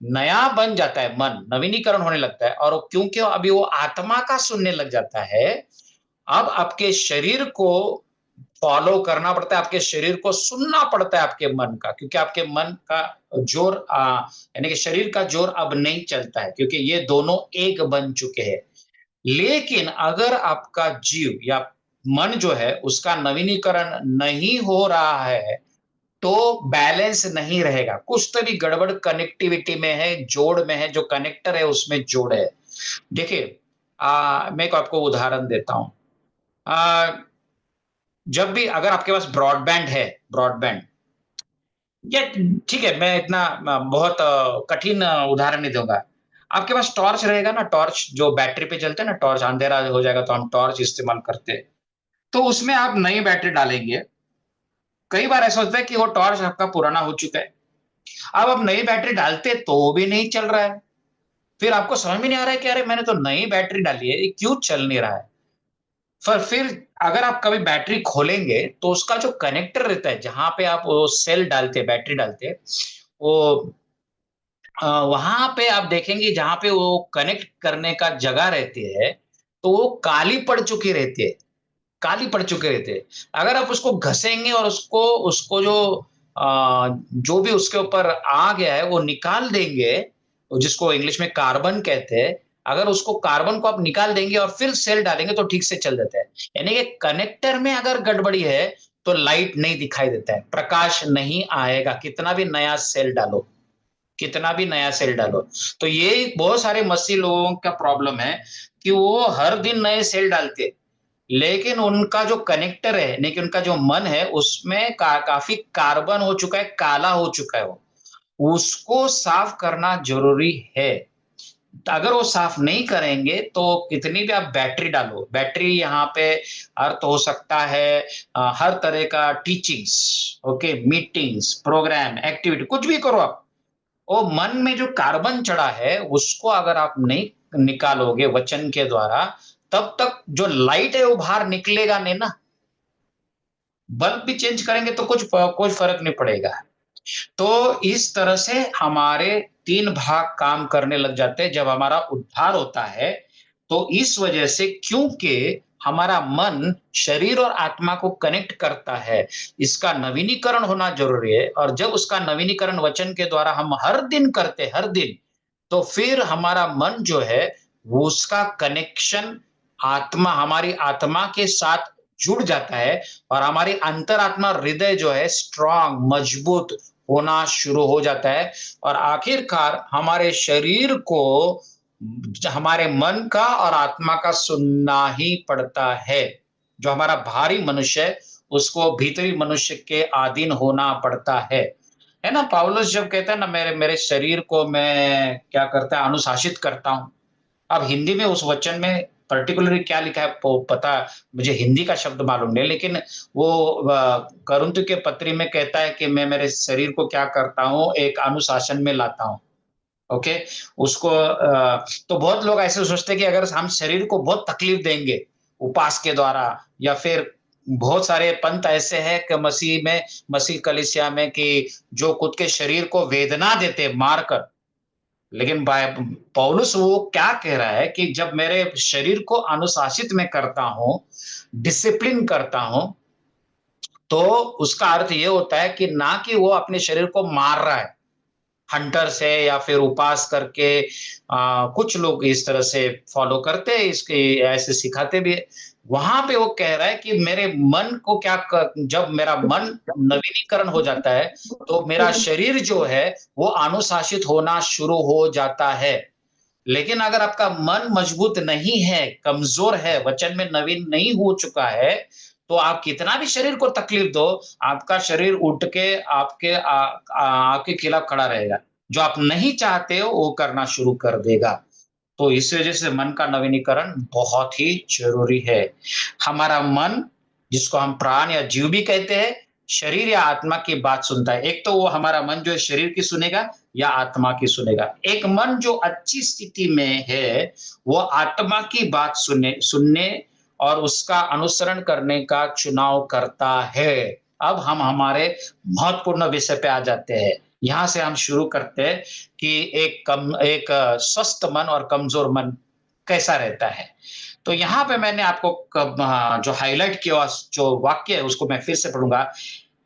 नया बन जाता है, मन नवीनीकरण होने लगता है और क्योंकि अभी वो आत्मा का सुनने लग जाता है, अब आपके शरीर को फॉलो करना पड़ता है, आपके शरीर को सुनना पड़ता है आपके मन का, क्योंकि आपके मन का जोर यानी कि शरीर का जोर अब नहीं चलता है क्योंकि ये दोनों एक बन चुके हैं। लेकिन अगर आपका जीव या मन जो है उसका नवीनीकरण नहीं हो रहा है, तो बैलेंस नहीं रहेगा। कुछ तो भी गड़बड़ कनेक्टिविटी में है, जोड़ में है, जो कनेक्टर है उसमें जोड़ है। देखिए, मैं एक आपको उदाहरण देता हूँ। जब भी अगर आपके पास ब्रॉडबैंड है, ब्रॉडबैंड या ठीक है, मैं इतना बहुत कठिन उदाहरण नहीं दूँगा। आपके पास टॉर्च रहेगा ना, टॉर्च जो बैटरी पे चलते हैं ना, टॉर्च अंधेरा हो जाएगा तो हम टॉर्च इस्तेमाल करते हैं। तो उसमें आप नई बैटरी डालेंगे, कई बार ऐसा होता है कि वो टॉर्च आपका पुराना हो चुका है। अब आप नई बैटरी डालते तो वो भी नहीं चल रहा है। फिर आपको समझ में नहीं आ रहा है कि अरे मैंने तो नई बैटरी डाली है, ये क्यों चल नहीं रहा है? फिर अगर आप कभी बैटरी खोलेंगे तो उसका जो कनेक्टर रहता है, जहाँ पे आप वो सेल डालते हैं, बैटरी डालते हैं, वो वहाँ पे आप देखेंगे जहाँ पे वो कनेक्ट करने का जगह रहती है, तो वो काली पड़ चुकी रहती है, काली पड़ चुके रहते हैं। अगर आप उसको घसेंगे और उसको उसको जो भी उसके ऊपर आ गया है वो निकाल देंगे, जिसको इंग्लिश में कार्बन कहते हैं, अगर उसको कार्बन को आप निकाल देंगे और फिर सेल डालेंगे तो ठीक से चल जाता है। यानी कि कनेक्टर में अगर गड़बड़ी है, तो लाइट नहीं दिखाई देता है, प्रकाश नहीं आएगा, कितना भी नया सेल डालो। कितना भी नया सेल डालो। तो ये बहुत सारे मसीह लोगों का प्रॉब्लम है कि वो हर दिन नए सेल डालते हैं, लेकिन उनका जो कनेक्टर है, लेकिन उनका जो मन है उसमें काफ़ी कार्बन हो चुका है, काला हो चुका है वो। उसको साफ करना ज़रूरी है। तो अगर वो साफ नहीं करेंगे तो कितनी भी आप बैटरी डालो, बैटरी यहाँ पे अर्थ हो सकता है हर तरह का teachings, okay, meetings, program, activity, कुछ भी करो आप। वो मन में जो कार्बन चढ़ा है उसको अगर आप नहीं निकालोगे वचन के द्वारा, तब तक जो लाइट है वो बाहर निकलेगा नहीं ना। बल्ब भी चेंज करेंगे तो कोई फर्क नहीं पड़ेगा। तो इस तरह से हमारे 3 भाग काम करने लग जाते हैं जब हमारा उद्धार होता है। तो इस वजह से, क्योंकि हमारा मन शरीर और आत्मा को कनेक्ट करता है, इसका नवीनीकरण होना ज़रूरी है और जब उसका नवीनीकरण वचन के द्वारा हम हर दिन करते हैं, हर दिन, तो फिर हमारा मन जो है, वो उसका कनेक्शन आत्मा, हमारी आत्मा के साथ जुड़ जाता है और हमारी अंतरात्मा, हृदय जो है स्ट्रांग, मजबूत होना शुरू हो जाता है और आखिरकार हमारे शरीर को हमारे मन का और आत्मा का सुनना ही पड़ता है। जो हमारा भारी मनुष्य है, उसको भीतरी मनुष्य के अधीन होना पड़ता है ना? पौलुस जब कहता है ना, मेरे मेरे शरीर को मैं क्या करता है, अनुशासित करता हूँ। अब हिंदी में उस वचन में पर्टिकुलरली क्या लिखा है पता, मुझे हिंदी का शब्द मालूम नहीं, लेकिन वो कुरिन्थियों के पत्री में कहता है कि मैं मेरे शरीर को क्या करता हूँ, एक अनुशासन में लाता हूँ। ओके, उसको तो बहुत लोग ऐसे सोचते हैं कि अगर हम शरीर को बहुत तकलीफ देंगे उपास के द्वारा, या फिर बहुत सारे पंथ ऐसे हैं कि मसीह कलीसिया में कि जो खुद के शरीर को वेदना देते हैं मारकर। लेकिन पौलुस वो क्या कह रहा है कि जब मेरे शरीर को अनुशासित मैं करता हूँ, डिसिप्लिन करता हूँ, तो उसका अर्थ ये होता है कि ना कि वो अपने शरीर को मार रहा है हंटर से या फिर उपास करके। कुछ लोग इस तरह से फॉलो करते हैं, इसके ऐसे सिखाते भी है। वहां पे वो कह रहा है कि मेरे मन को जब मेरा मन नवीनीकरण हो जाता है, तो मेरा शरीर जो है वो अनुशासित होना शुरू हो जाता है। लेकिन अगर आपका मन मजबूत नहीं है, कमजोर है, वचन में नवीन नहीं हो चुका है, तो आप कितना भी शरीर को तकलीफ दो, आपका शरीर उठ के आपके खिलाफ खड़ा रहेगा। जो आप नहीं चाहते हो वो करना शुरू कर देगा। तो इस वजह से मन का नवीनीकरण बहुत ही ज़रूरी है। हमारा मन जिसको हम प्राण या जीव भी कहते हैं, शरीर या आत्मा की बात सुनता है। एक तो वो हमारा मन जो है शरीर की सुनेगा या आत्मा की सुनेगा। एक मन जो अच्छी स्थिति में है, वो आत्मा की बात सुनने और उसका अनुसरण करने का चुनाव करता है। अब हम हमारे महत्वपूर्ण विषय पे आ जाते हैं। यहाँ से हम शुरू करते हैं कि एक स्वस्थ मन और कमज़ोर मन कैसा रहता है। तो यहाँ पे मैंने आपको जो हाइलाइट किया जो वाक्य है उसको मैं फिर से पढ़ूँगा।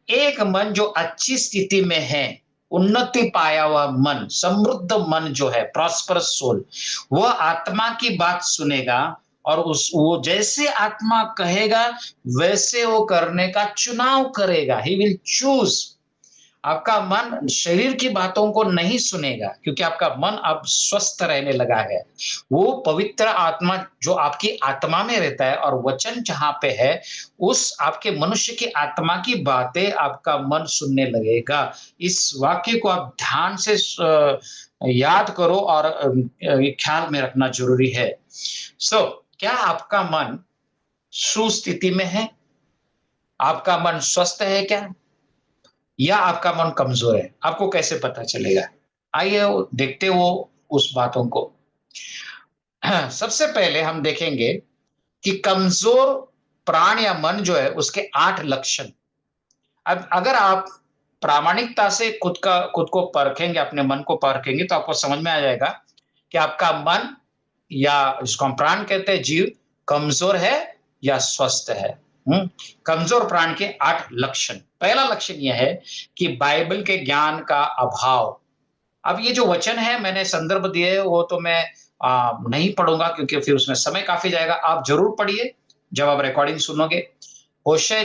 एक मन जो अच्छी स्थिति में है, उन्नति पाया हुआ मन, समृद्ध मन जो है, प्रॉस्परस सोल, वह आत्मा की बात सुनेगा और उस वो जैसे आत्मा कहेगा, वैसे वो करने का चुनाव करेगा। He will choose. आपका मन शरीर की बातों को नहीं सुनेगा क्योंकि आपका मन अब स्वस्थ रहने लगा है। वो पवित्र आत्मा जो आपकी आत्मा में रहता है और वचन जहाँ पे है, उस आपके मनुष्य की आत्मा की बातें आपका मन सुनने लगेगा। इस वाक्य को आप ध्यान से याद करो और ये ख्याल में रखना ज़रूरी है। क्या आपका मन सुस्थिति में है? आपका मन स्वस्थ है क्या? या आपका मन कमज़ोर है? आपको कैसे पता चलेगा? आइए वो देखते वो उस बातों को। सबसे पहले हम देखेंगे कि कमज़ोर प्राण या मन जो है उसके 8 लक्षण। अब अगर आप प्रामाणिकता से खुद को परखेंगे, अपने मन को परखेंगे तो आपको समझ में आ जाएगा कि आपका मन या जिसको हम प्राण कहते हैं जीव, कमज़ोर है या स्वस्थ है। हुँ? कमज़ोर प्राण के 8 लक्षण। पहला लक्षण यह है कि बाइबल के ज्ञान का अभाव। अब ये जो वचन है मैंने संदर्भ दिए हैं वो तो मैं नहीं पढ़ूँगा क्योंकि फिर उसमें समय काफ़ी जाएगा। आप ज़रूर पढ़िए जब आप रिकॉर्डिंग सुनोगे। होशे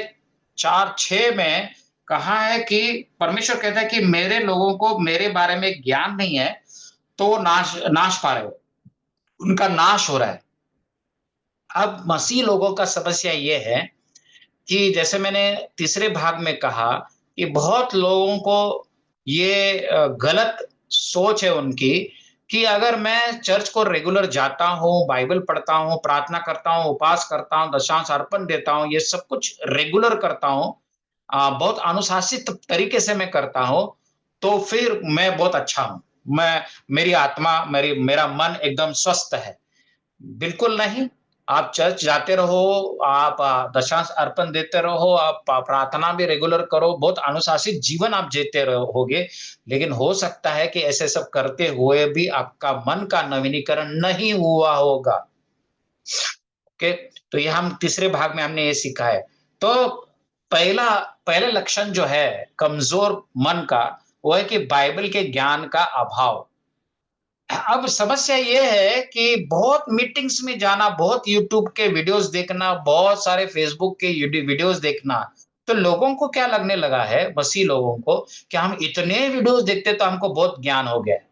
4:6 में कहा है कि परमेश्वर कहता है कि मेरे लोगों को मेरे बारे में ज्ञान नहीं है, तो वो नाश पा रहे हो। उनका नाश हो रहा है। अब मसीह लोगों का समस्या ये है कि जैसे मैंने तीसरे भाग में कहा कि बहुत लोगों को ये गलत सोच है उनकी कि अगर मैं चर्च को रेगुलर जाता हूँ, बाइबल पढ़ता हूँ, प्रार्थना करता हूँ, उपवास करता हूँ, दशांश अर्पण देता हूँ, ये सब कुछ रेगुलर करता हूँ, बहुत अनुशासित तरीके से मैं करता हूँ, तो फिर मैं बहुत अच्छा हूँ। मेरी आत्मा, मेरा मन एकदम स्वस्थ है। बिल्कुल नहीं। आप चर्च जाते रहो, आप दशांश अर्पण देते रहो, आप प्रार्थना भी रेगुलर करो, बहुत अनुशासित जीवन आप जीते रहोगे, लेकिन हो सकता है कि ऐसे सब करते हुए भी आपका मन का नवीनीकरण नहीं हुआ होगा। ओके, तो ये हम तीसरे भाग में हमने ये सीखा है। तो पहला पहले लक्षण जो है कमज़ोर मन का, वो है कि बाइबल के ज्ञान का अभाव। अब समस्या ये है कि बहुत मीटिंग्स में जाना, बहुत यूट्यूब के वीडियोस देखना, बहुत सारे फेसबुक के वीडियोस देखना, तो लोगों को क्या लगने लगा है, मसीह लोगों को, कि हम इतने वीडियोस देखते तो हमको बहुत ज्ञान हो गया है।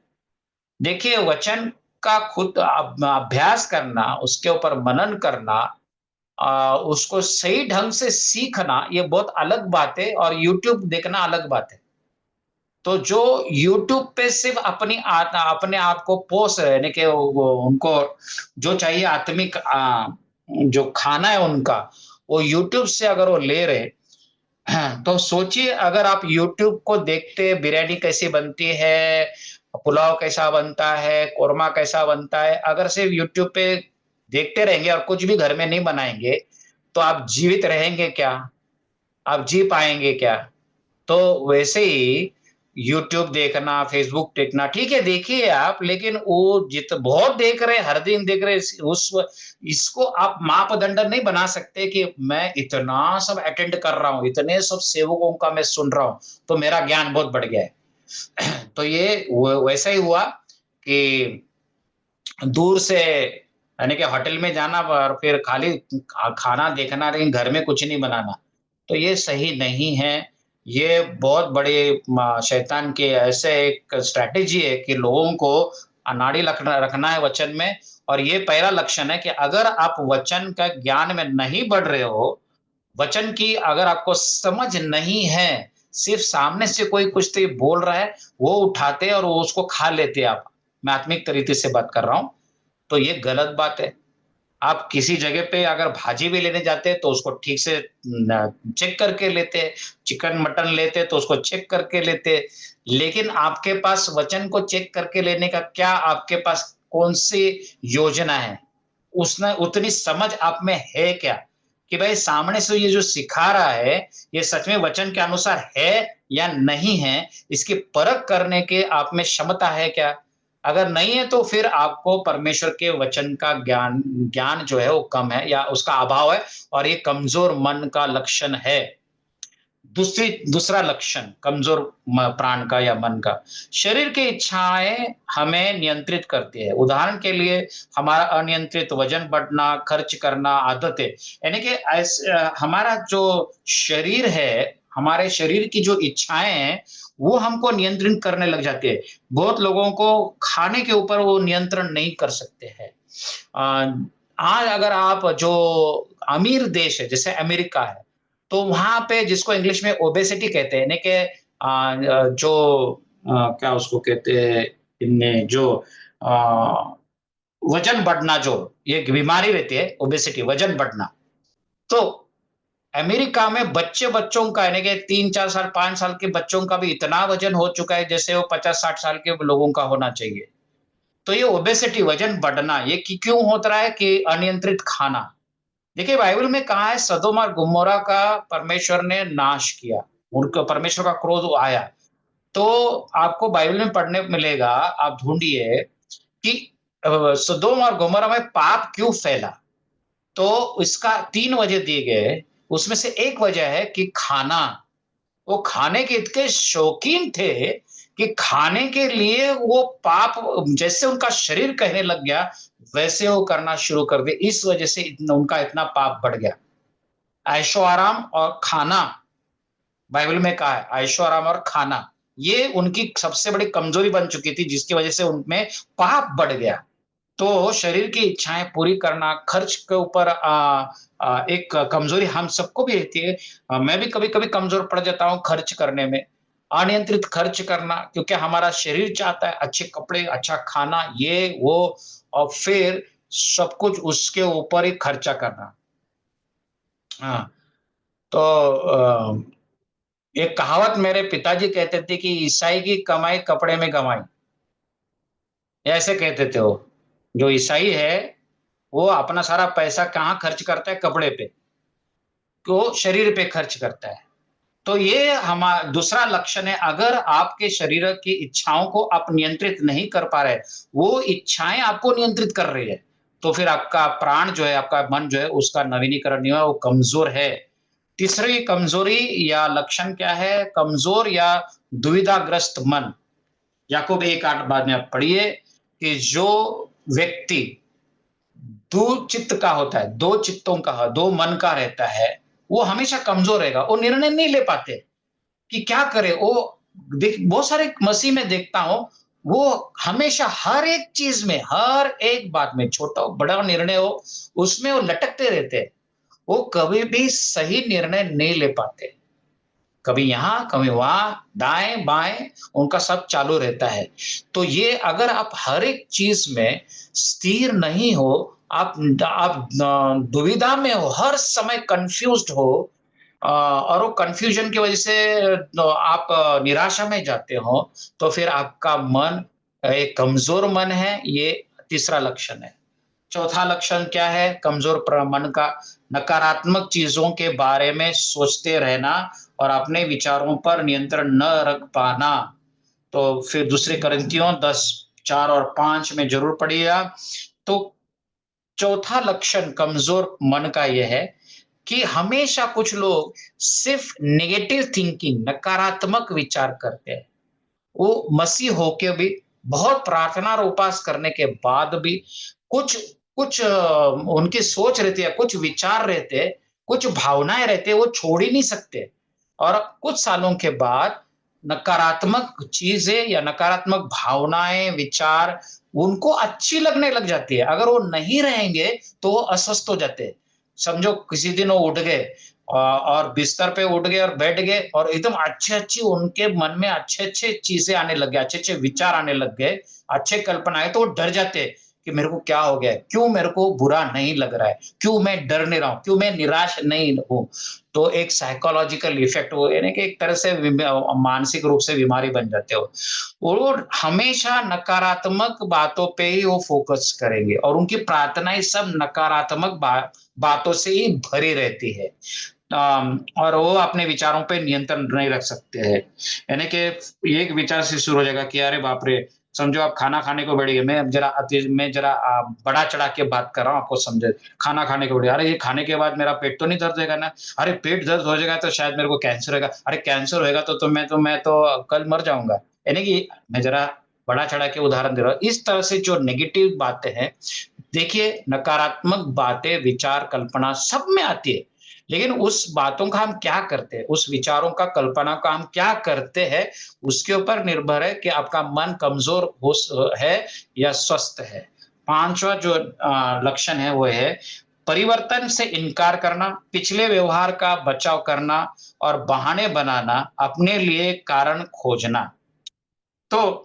देखिए वचन का खुद अभ्यास करना, उसके ऊपर मनन करना, उसको सही ढंग से सीखना, ये बहुत अलग बात है और यूट्यूब देखना अलग बात है। तो जो यूट्यूब पे सिर्फ़ अपने आप को पोष रहे यानी कि वो उनको जो चाहिए आत्मिक जो खाना है उनका, वो यूट्यूब से अगर वो ले रहे हैं, तो सोचिए अगर आप यूट्यूब को देखते बिरयानी कैसी बनती है, पुलाव कैसा बनता है, कोरमा कैसा बनता है, अगर सिर्फ़ यूट्यूब पे देखते रहेंगे और कुछ भी घर में नहीं बनाएँगे, तो आप जीवित रहेंगे क्या? आप जी पाएँगे क्या? तो वैसे ही यूट्यूब देखना, फ़ेसबुक देखना, ठीक है देखिए आप, लेकिन वो बहुत देख रहे हैं, हर दिन देख रहे हैं, इसको आप मापदंड नहीं बना सकते कि मैं इतना सब अटेंड कर रहा हूँ, इतने सब सेवकों का मैं सुन रहा हूँ, तो मेरा ज्ञान बहुत बढ़ गया है। तो ये वैसा ही हुआ कि दूर से यानी कि होटल में जाना और फिर खाली खाना देखना लेकिन घर में कुछ नहीं बनाना। तो ये सही नहीं है। ये बहुत बड़े शैतान के ऐसे एक स्ट्रैटेजी है कि लोगों को अनाड़ी रखना है वचन में और ये पहला लक्षण है कि अगर आप वचन का ज्ञान में नहीं बढ़ रहे हो, वचन की अगर आपको समझ नहीं है, सिर्फ़ सामने से कोई कुछ तो बोल रहा है, वो उठाते और वो उसको खा लेते आप। मैं आत्मिक तरीके से बात कर रहा हूँ। तो ये गलत बात है। आप किसी जगह पे अगर भाजी भी लेने जाते हैं तो उसको ठीक से चेक करके लेते हैं, चिकन मटन लेते हैं तो उसको चेक करके लेते हैं। लेकिन आपके पास वचन को चेक करके लेने का क्या आपके पास कौन-सी योजना है? उसने उतनी समझ आप में है क्या? कि भाई सामने से ये जो सिखा रहा है, ये सच में वचन के अनुसार है या नहीं है? इसकी परख करने के आप में क्षमता है क्या? अगर नहीं है तो फिर आपको परमेश्वर के वचन का ज्ञान ज्ञान जो है वो कम है या उसका अभाव है और ये कमज़ोर मन का लक्षण है। दूसरा लक्षण कमज़ोर प्राण का या मन का, शरीर की इच्छाएँ हमें नियंत्रित करती है। उदाहरण के लिए हमारा अनियंत्रित वज़न बढ़ना, खर्च करना, आदतें, यानी कि हमारा जो शरीर है, हमारे शरीर की जो इच्छाएँ हैं, वो हमको नियंत्रित करने लग जाती है। बहुत लोगों को खाने के ऊपर वो नियंत्रण नहीं कर सकते हैं। अ, आज अगर आप जो अमीर देश है, जैसे अमेरिका है, तो वहाँ पे जिसको इंग्लिश में ओबेसिटी कहते हैं, यानी कि जो क्या उसको कहते हैं इनमें जो अ, वज़न बढ़ना जो ये एक बीमारी रहती है ओबेसिटी वज़न बढ़ना। तो अमेरिका में बच्चों का यानी कि 3-4 साल, 5 साल के बच्चों का भी इतना वज़न हो चुका है जैसे वो 50-60 साल के लोगों का होना चाहिए। तो ये ओबेसिटी वज़न बढ़ना ये कि क्यों होता रहा है कि अनियंत्रित खाना। देखिए बाइबल में कहा है सदोम और गुमोरा का परमेश्वर ने नाश किया। उनको परमेश्वर का क्रोध आया। तो आपको बाइबल में पढ़ने को मिलेगा, आप ढूँढिए कि सदोम और गोमोरा में पाप क्यों फैला? तो इसका 3 वजह दिए गए, उसमें से एक वजह है कि खाना, वो खाने के इतने शौकीन थे कि खाने के लिए वो पाप जैसे उनका शरीर कहने लग गया, वैसे वो करना शुरू कर दिए। इस वजह से उनका इतना पाप बढ़ गया। ऐशो-आराम और खाना, बाइबल में कहा है ऐशो-आराम और खाना, ये उनकी सबसे बड़ी कमज़ोरी बन चुकी थी जिसकी वजह से उनमें पाप बढ़ गया। तो शरीर की इच्छाएँ पूरी करना, खर्च के ऊपर एक कमज़ोरी हम सबको भी रहती है। मैं भी कभी-कभी कमज़ोर पड़ जाता हूँ खर्च करने में। अनियंत्रित खर्च करना क्योंकि हमारा शरीर चाहता है अच्छे कपड़े, अच्छा खाना, ये वो और फिर सब कुछ उसके ऊपर ही खर्चा करना। हाँ, तो एक कहावत मेरे पिताजी कहते थे कि ईसाई की कमाई कपड़े में गँवाई, ऐसे कहते थे वो। जो ईसाई है, वो अपना सारा पैसा कहाँ खर्च करता है? कपड़े पे, तो शरीर पे खर्च करता है। तो ये दूसरा लक्षण है, अगर आपके शरीर की इच्छाओं को आप नियंत्रित नहीं कर पा रहे, वो इच्छाएँ आपको नियंत्रित कर रही है, तो फिर आपका प्राण जो है, आपका मन जो है, उसका नवीनीकरण नहीं हुआ, वो कमज़ोर है। तीसरी कमज़ोरी या लक्षण क्या है? कमज़ोर या दुविधाग्रस्त मन। याकूब 1:8 बाद में आप पढ़िए कि जो व्यक्ति दो चित्त का होता है, 2 चित्तों का, 2 मन का रहता है, वो हमेशा कमज़ोर रहेगा, वो निर्णय नहीं ले पाते कि क्या करें? वो देख बहुत सारे मसीह में देखता हूँ, वो हमेशा हर एक चीज़ में, हर एक बात में, छोटा हो, बड़ा निर्णय हो, उसमें वो लटकते रहते हैं। वो कभी भी सही निर्णय नहीं ले पाते। कभी यहाँ, कभी वहाँ, दाएँ-बाएँ उनका सब चालू रहता है। तो ये अगर आप हर एक चीज़ में स्थिर नहीं हो, आप दुविधा में हो, हर समय कन्फ्यूज़्ड हो और वो कन्फ्यूज़न की वज़ह से आप निराशा में जाते हो, तो फिर आपका मन एक कमज़ोर मन है, ये तीसरा लक्षण है। चौथा लक्षण क्या है कमजोर मन का? नकारात्मक चीजों के बारे में सोचते रहना और अपने विचारों पर नियंत्रण न रख पाना। तो फिर दूसरे करंथियों 10:4 और 5 में जरूर पढ़िएगा। तो चौथा लक्षण कमजोर मन का यह है कि हमेशा कुछ लोग सिर्फ नेगेटिव थिंकिंग, नकारात्मक विचार करते हैं। वो मसीह होके भी बहुत प्रार्थना और उपवास करने के बाद भी कुछ कुछ उनकी सोच रहती है, कुछ विचार रहते हैं, कुछ भावनाएँ रहती है, वो छोड़ ही नहीं सकते। और कुछ सालों के बाद नकारात्मक चीज़ें या नकारात्मक भावनाएँ, विचार उनको अच्छी लगने लग जाती है। अगर वो नहीं रहेंगे, तो वो अस्वस्थ हो जाते हैं। समझो किसी दिन वो उठ गए और बिस्तर पे उठ गए और बैठ गए और एकदम अच्छी-अच्छी उनके मन में अच्छे-अच्छे चीज़ें आने लग गए, अच्छे-अच्छे विचार आने लग गए, अच्छे कल्पनाएँ तो वो डर जाते हैं कि मेरे को क्या हो गया है? क्यों मेरे को बुरा नहीं लग रहा है? क्यों मैं डर नहीं रहा हूँ? क्यों मैं निराश नहीं हूँ? तो एक साइकोलॉजिकल इफ़ेक्ट वो यानी कि एक तरह से मानसिक रूप से बीमारी बन जाते हो। और हमेशा नकारात्मक बातों पे ही वो फ़ोकस करेंगे और उनकी प्रार्थनाएँ सब नकारात्मक बातों से ही भरी रहती है। और वो अपने विचारों पे नियंत्रण नहीं रख सकते हैं। यानी कि एक विचार से शुरू हो जाएगा कि अरे बाप रे! समझो आप खाना खाने को बैठ गए, मैं ज़रा बढ़ा-चढ़ा के बात कर रहा हूँ, आपको समझे। खाना खाने को बैठ गए, अरे ये खाने के बाद मेरा पेट तो नहीं दर्द होएगा ना? अरे पेट दर्द हो जाएगा तो शायद मेरे को कैंसर होएगा। अरे कैंसर होएगा तो मैं तो कल मर जाऊँगा। यानी कि मैं ज़रा बढ़ा-चढ़ा के उदाहरण दे रहा हूँ। इस तरह से जो नेगेटिव बातें हैं, देखिए नकारात्मक बातें, विचार, कल्पना सब में आती है। लेकिन उस बातों का हम क्या करते हैं, उस विचारों का, कल्पना का हम क्या करते हैं, उसके ऊपर निर्भर है कि आपका मन कमज़ोर है या स्वस्थ है। 5वाँ जो लक्षण है वो है परिवर्तन से इनकार करना, पिछले व्यवहार का बचाव करना और बहाने बनाना, अपने लिए कारण खोजना। तो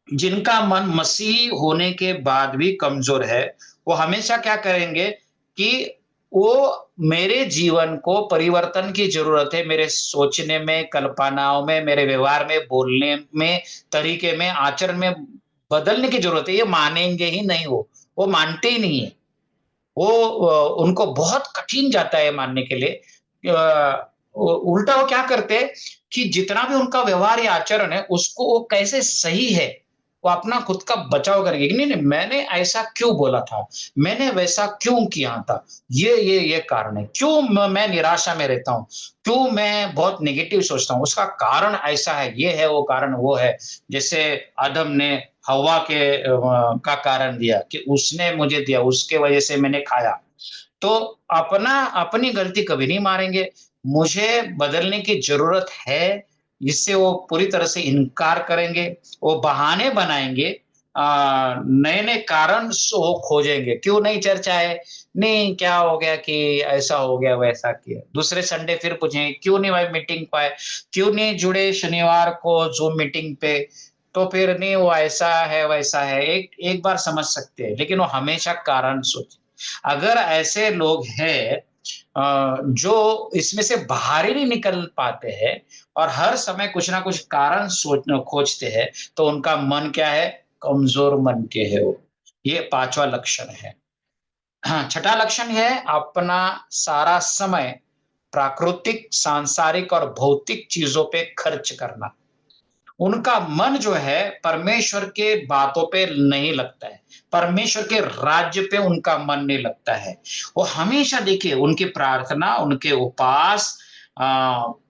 जिनका मन मसीही होने के बाद भी कमज़ोर है, वो हमेशा क्या करेंगे कि वो मेरे जीवन को परिवर्तन की ज़रूरत है, मेरे सोचने में, कल्पनाओं में, मेरे व्यवहार में, बोलने में, तरीके में, आचरण में बदलने की ज़रूरत है, ये मानेंगे ही नहीं वो। वो मानते ही नहीं है। वो उनको बहुत कठिन जाता है मानने के लिए। उल्टा वो क्या करते हैं कि जितना भी उनका व्यवहार या आचरण है, उसको वो कैसे सही है, वो अपना खुद का बचाव करेंगे कि नहीं-नहीं मैंने ऐसा क्यों बोला था? मैंने वैसा क्यों किया था? ये कारण है। क्यों मैं निराशा में रहता हूँ? क्यों मैं बहुत नेगेटिव सोचता हूँ? उसका कारण ऐसा है, ये है, वो कारण वो है। जैसे आदम ने हव्वा का कारण दिया कि उसने मुझे दिया, उसके वजह से मैंने खाया। तो अपनी गलती कभी नहीं मारेंगे। मुझे बदलने की ज़रूरत है, इससे वो पूरी तरह से इनकार करेंगे, वो बहाने बनाएँगे नए-नए कारण सो खोजेंगे, क्यों नहीं चर्चा है? नहीं क्या हो गया कि ऐसा हो गया, वैसा किया। दूसरे संडे फिर पूछेंगे, क्यों नहीं भाई मीटिंग को आए? क्यों नहीं जुड़े शनिवार को ज़ूम मीटिंग पे? तो फिर नहीं वो ऐसा है, वैसा है, एक एक बार समझ सकते हैं, लेकिन वो हमेशा कारण सोच अगर ऐसे लोग हैं जो इसमें से बाहर ही नहीं निकल पाते हैं और हर समय कुछ ना कुछ कारण खोजते हैं, तो उनका मन क्या है? कमज़ोर मन के है वो। ये 5वाँ लक्षण है। हाँ, छठा लक्षण है अपना सारा समय प्राकृतिक, सांसारिक और भौतिक चीज़ों पे खर्च करना। उनका मन जो है परमेश्वर के बातों पे नहीं लगता है। परमेश्वर के राज्य पे उनका मन नहीं लगता है। वो हमेशा देखिए उनकी प्रार्थना, उनके उपवास अ,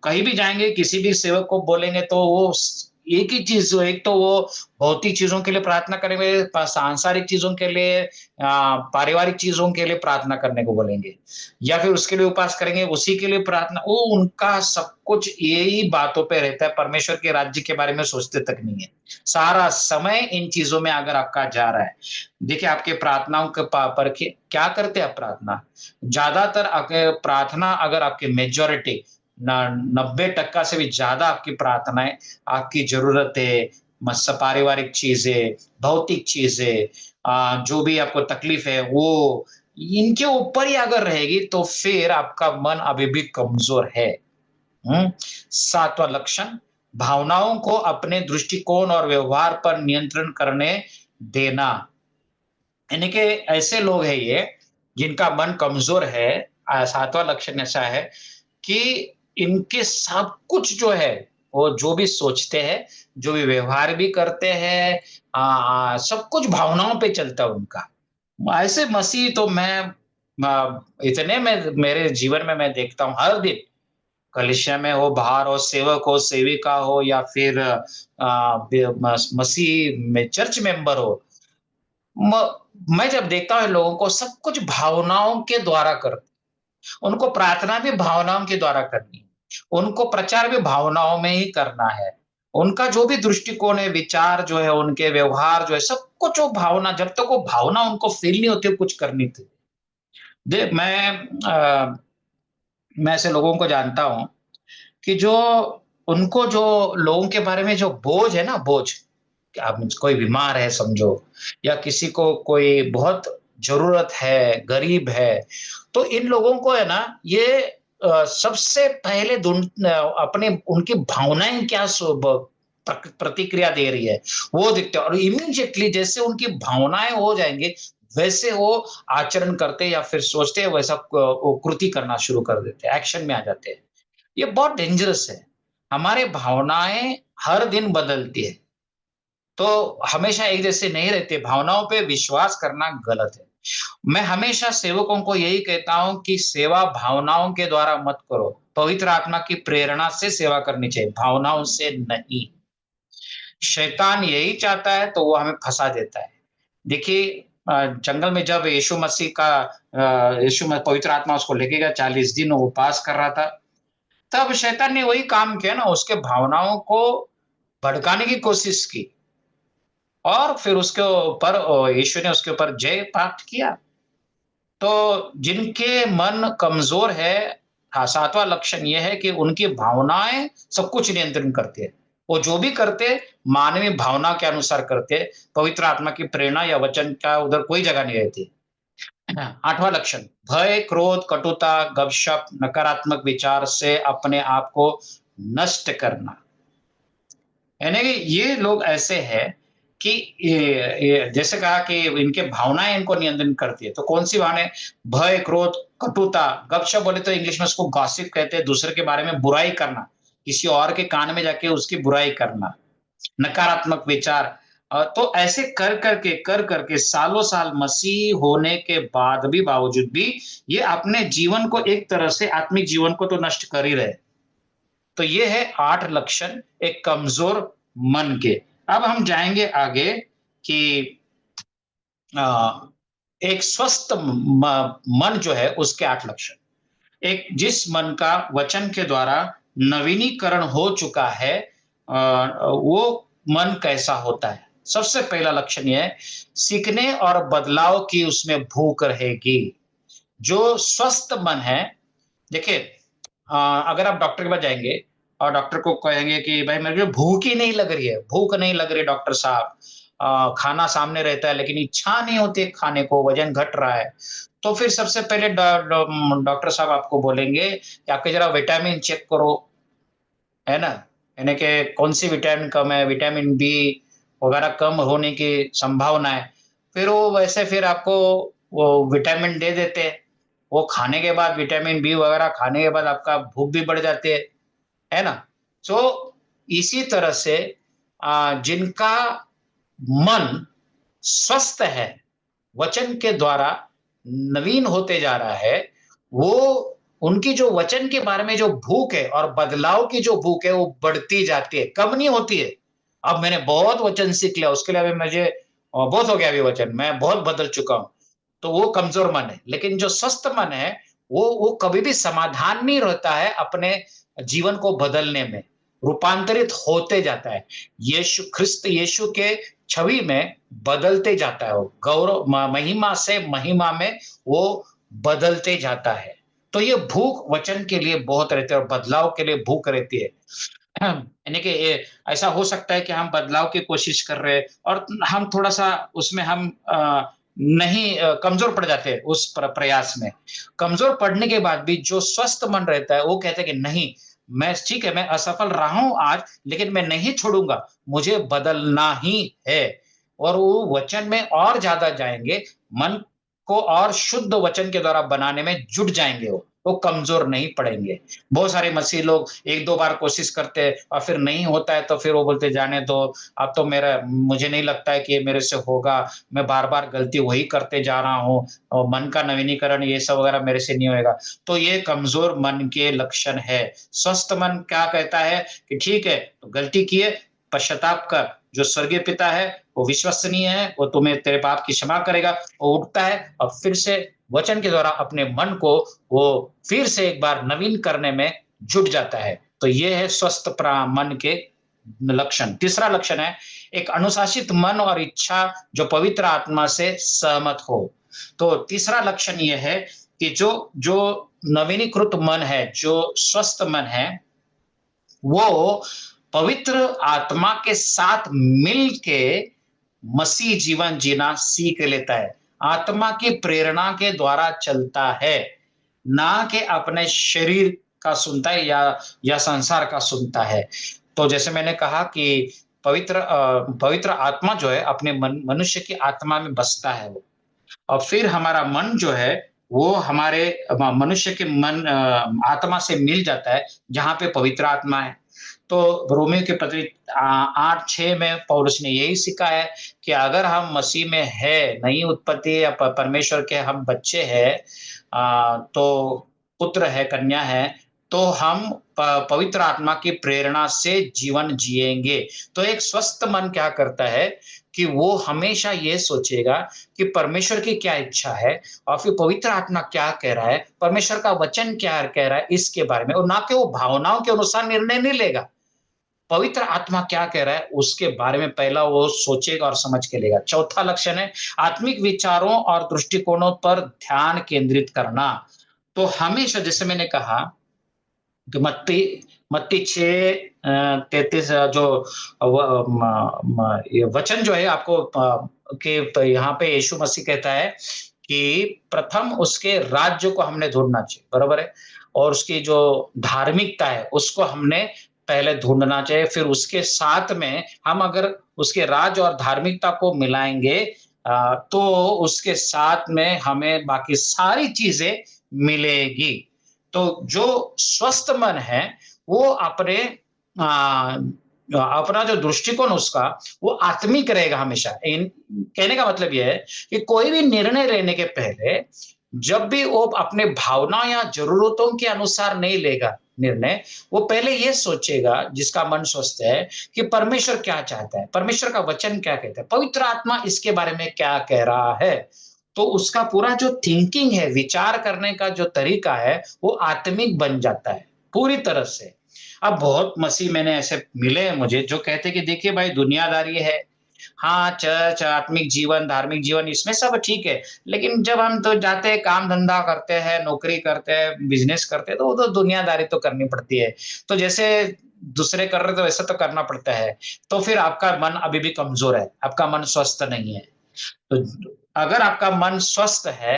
कहीं भी जाएँगे किसी भी सेवक को बोलेंगे तो वो स एक ही चीज़ एक तो वो भौतिक चीज़ों के लिए प्रार्थना करेंगे, सांसारिक चीज़ों के लिए पारिवारिक चीज़ों के लिए प्रार्थना करने को बोलेंगे। या फिर उसके लिए उपवास करेंगे, उसी के लिए प्रार्थना वो उनका सब कुछ यही बातों पे रहता है, परमेश्वर के राज्य के बारे में सोचते तक नहीं है। सारा समय इन चीज़ों में अगर आपका जा रहा है, देखिए आपके प्रार्थनाओं के पर के क्या करते हैं आप प्रार्थना? ज़्यादातर आपके प्रार्थना अगर आपकी मेजॉरिटी न 90% से भी ज़्यादा आपकी प्रार्थनाएँ आपकी ज़रूरतें, पारिवारिक चीज़ें, भौतिक चीज़ें जो भी आपको तकलीफ है वो, इनके ऊपर ही अगर रहेगी तो फिर आपका मन अभी भी कमज़ोर है। हुँ? 7वाँ लक्षण, भावनाओं को अपने दृष्टिकोण और व्यवहार पर नियंत्रण करने देना। यानी कि ऐसे लोग हैं ये, जिनका मन कमज़ोर है 7वाँ लक्षण ऐसा है कि इनके सब कुछ जो है, वो जो भी सोचते हैं, जो भी व्यवहार भी करते हैं सब कुछ भावनाओं पे चलता है उनका। ऐसे मसीह तो मैं इतने में मेरे जीवन में मैं देखता हूँ हर दिन, कलीसिया में हो, बाहर हो, सेवक हो, सेविका हो या फिर मसीह में चर्च मेंबर हो। म मैं जब देखता हूँ इन लोगों को सब कुछ भावनाओं के द्वारा करते उनको प्रार्थना भी भावनाओं के द्वारा करनी है। उनको प्रचार भी भावनाओं में ही करना है। उनका जो भी दृष्टिकोण है, विचार जो है, उनके व्यवहार जो है, सब कुछ वो भावना जब तक वो भावना उनको फ़ील नहीं होती, वो कुछ करनी थी। दे मैं ऐसे लोगों को जानता हूँ कि जो उनको जो लोगों के बारे में जो बोझ है ना बोझ, आप कोई बीमार है समझो, या किसी को कोई बहुत ज़रूरत है, गरीब है, तो इन लोगों को है ना ये सबसे पहले अपने उनकी भावनाएँ क्या प्रतिक्रिया दे रही है, वो दिखते हैं और इमीडिएटली जैसे उनकी भावनाएँ हो जाएँगे, वैसे वो आचरण करते हैं या फिर सोचते हैं वैसा वो कृति करना शुरू कर देते हैं, एक्शन में आ जाते हैं। ये बहुत डेंजरस है। हमारे भावनाएँ हर दिन बदलती है। तो हमेशा एक जैसे नहीं रहते, भावनाओं पे विश्वास करना गलत है। मैं हमेशा सेवकों को यही कहता हूँ कि सेवा भावनाओं के द्वारा मत करो, पवित्र आत्मा की प्रेरणा से सेवा करनी चाहिए, भावनाओं से नहीं। शैतान यही चाहता है तो वो हमें फँसा देता है। देखिए जंगल में जब यीशु मसीह का यीशु में पवित्र आत्मा उसको लेके गया 40 दिन वो उपवास कर रहा था, तब शैतान ने वही काम किया ना, उसके भावनाओं को भड़काने की कोशिश की। और फिर उसके ऊपर यीशु ने उसके ऊपर जय प्राप्त किया। तो जिनके मन कमज़ोर है, हाँ, 7वां लक्षण ये है कि उनकी भावनाएँ सब कुछ नियंत्रण करती है। वो जो भी करते, मानवीय भावना के अनुसार करते, पवित्र आत्मा की प्रेरणा या वचन का उधर कोई जगह नहीं रहती। 8वां लक्षण, भय, क्रोध, कटुता, गपशप, नकारात्मक विचार से अपने आप को नष्ट करना। यानी कि ये लोग ऐसे हैं कि ये जैसे कहा कि इनके भावनाएँ इनको नियंत्रण करती है, तो कौन-सी भावनाएँ? भय, क्रोध, कटुता, गपशप बोले तो इंग्लिश में उसको गॉसिप कहते हैं, दूसरे के बारे में बुराई करना, किसी और के कान में जाके उसकी बुराई करना, नकारात्मक विचार तो ऐसे कर के सालों-साल मसीह होने के बाद भी बावजूद भी, ये अपने जीवन को एक तरह से आत्मिक जीवन को तो नष्ट कर ही रहे। तो ये है 8 लक्षण एक कमज़ोर मन के। अब हम जाएँगे आगे कि अ, एक स्वस्थ मन जो है उसके 8 लक्षण। एक जिस मन का वचन के द्वारा नवीनीकरण हो चुका है वो मन कैसा होता है? सबसे पहला लक्षण ये है, सीखने और बदलाव की उसमें भूख रहेगी। जो स्वस्थ मन है देखिए अगर आप डॉक्टर के पास जाएँगे और डॉक्टर को कहेंगे कि भाई मेरे को भूख ही नहीं लग रही है, भूख नहीं लग रही है डॉक्टर साहब। खाना सामने रहता है लेकिन इच्छा नहीं होती है खाने को, वज़न घट रहा है। तो फिर सबसे पहले डॉक्टर साहब आपको बोलेंगे कि आपके ज़रा विटामिन चेक करो, है ना? यानी कि कौन-सी विटामिन कम है, विटामिन बी वगैरह कम होने की संभावना है। फिर वो वैसे फिर आपको वो विटामिन दे देते हैं। वो खाने के बाद विटामिन बी वगैरह खाने के बाद आपका भूख भी बढ़ जाती है ना? तो इसी तरह से जिनका मन स्वस्थ है, वचन के द्वारा नवीन होते जा रहा है, वो उनकी जो वचन के बारे में जो भूख है और बदलाव की जो भूख है, वो बढ़ती जाती है, कम नहीं होती है। अब मैंने बहुत वचन सीख लिया, उसके लिए अभी मुझे बहुत हो गया अभी वचन, मैं बहुत बदल चुका हूँ। तो वो कमज़ोर मन है, लेकिन जो स्वस्थ मन है, वो कभी भी समाधान नहीं रहता है अपने जीवन को बदलने में, रूपांतरित होते जाता है। यीशु के छवि में बदलते जाता है वो, महिमा से महिमा में वो बदलते जाता है। तो ये भूख वचन के लिए बहुत रहती है और बदलाव के लिए भूख रहती है। यानी कि ऐसा हो सकता है कि हम बदलाव की कोशिश कर रहे हैं और हम थोड़ा-सा उसमें हम नहीं कमज़ोर पड़ जाते हैं उस प्रयास में। कमज़ोर पड़ने के बाद भी जो स्वस्थ मन रहता है, वो कहता है कि नहीं, मैं ठीक है, मैं असफल रहा हूँ आज, लेकिन मैं नहीं छोड़ूँगा, मुझे बदलना ही है। और वो वचन में और ज़्यादा जाएँगे, मन को और शुद्ध वचन के द्वारा बनाने में जुट जाएँगे वो कमज़ोर नहीं पड़ेंगे। बहुत सारे मसीह लोग 1-2 बार कोशिश करते हैं और फिर नहीं होता है तो फिर वो बोलते जाने दो, अब तो मेरा मुझे नहीं लगता है कि ये मेरे से होगा, मैं बार-बार गलती वही करते जा रहा हूँ और मन का नवीनीकरण ये सब वगैरह मेरे से नहीं होएगा। तो ये कमज़ोर मन के लक्षण है। स्वस्थ मन क्या कहता है कि ठीक है, तो गलती की है, पश्चाताप कर। जो स्वर्गीय पिता है, वो विश्वसनीय है, वो तुम्हें तेरे पाप की क्षमा करेगा। वो उठता है और फिर से वचन के द्वारा अपने मन को वो फिर से एक बार नवीन करने में जुट जाता है। तो ये है स्वस्थ मन के लक्षण। तीसरा लक्षण है एक अनुशासित मन और इच्छा जो पवित्र आत्मा से सहमत हो। तो तीसरा लक्षण ये है कि जो जो नवीनीकृत मन है, जो स्वस्थ मन है, वो पवित्र आत्मा के साथ मिल के मसीह जीवन जीना सीख लेता है। आत्मा की प्रेरणा के द्वारा चलता है, ना कि अपने शरीर का सुनता है या संसार का सुनता है। तो जैसे मैंने कहा कि पवित्र आत्मा जो है अपने मनुष्य की आत्मा में बसता है वो। और फिर हमारा मन जो है वो हमारे मनुष्य के आत्मा से मिल जाता है जहाँ पे पवित्र आत्मा है। तो रोमियो के पत्री 8:6 में पौलुस ने यही सिखाया है कि अगर हम मसीह में है, नई उत्पत्ति या परमेश्वर के हम बच्चे हैं, तो पुत्र है, कन्या है, तो हम पवित्र आत्मा की प्रेरणा से जीवन जिएंगे। तो एक स्वस्थ मन क्या करता है कि वो हमेशा ये सोचेगा कि परमेश्वर की क्या इच्छा है और फिर पवित्र आत्मा क्या कह रहा है, परमेश्वर का वचन क्या कह रहा है इसके बारे में, और ना कि वो भावनाओं के अनुसार निर्णय नहीं लेगा। पवित्र आत्मा क्या कह रहा है उसके बारे में पहला वो सोचेगा और समझ के लेगा। चौथा लक्षण है आत्मिक विचारों और दृष्टिकोणों पर ध्यान केंद्रित करना। तो हमेशा जैसे मैंने कहा कि मत्ती मत्ती 6:33 जो ये वचन जो है आपको कि यहाँ पे यीशु मसीह कहता है कि प्रथम उसके राज्य को हमने ढूंढना चाहिए, बरोबर है, और उसकी जो धार्मिकता है उसको हमने पहले ढूंढना चाहिए। फिर उसके साथ में हम अगर उसके राज और धार्मिकता को मिलाएंगे, तो उसके साथ में हमें बाकी सारी चीजें मिलेगी। तो जो स्वस्थ मन है वो अपना जो दृष्टिकोण उसका वो आत्मिक रहेगा हमेशा। इन कहने का मतलब यह है कि कोई भी निर्णय लेने के पहले जब भी वो अपने भावना या जरूरतों के अनुसार नहीं लेगा निर्णय, वो पहले ये सोचेगा जिसका मन स्वस्थ है कि परमेश्वर क्या चाहता है, परमेश्वर का वचन क्या कहता है, पवित्र आत्मा इसके बारे में क्या कह रहा है। तो उसका पूरा जो थिंकिंग है, विचार करने का जो तरीका है वो आत्मिक बन जाता है पूरी तरह से। अब बहुत मसीह मैंने ऐसे मिले हैं मुझे जो कहते हैं कि देखिए भाई दुनियादारी है, हाँ, चर्च, आत्मिक जीवन, धार्मिक जीवन इसमें सब ठीक है, लेकिन जब हम तो जाते हैं, काम-धंधा करते हैं, नौकरी करते हैं, बिज़नेस करते हैं, तो वो तो दुनियादारी तो करनी पड़ती है। तो जैसे दूसरे कर रहे हैं, तो वैसा तो करना पड़ता है। तो फिर आपका मन अभी भी कमज़ोर है, आपका मन स्वस्थ नहीं है। तो अगर आपका मन स्वस्थ है,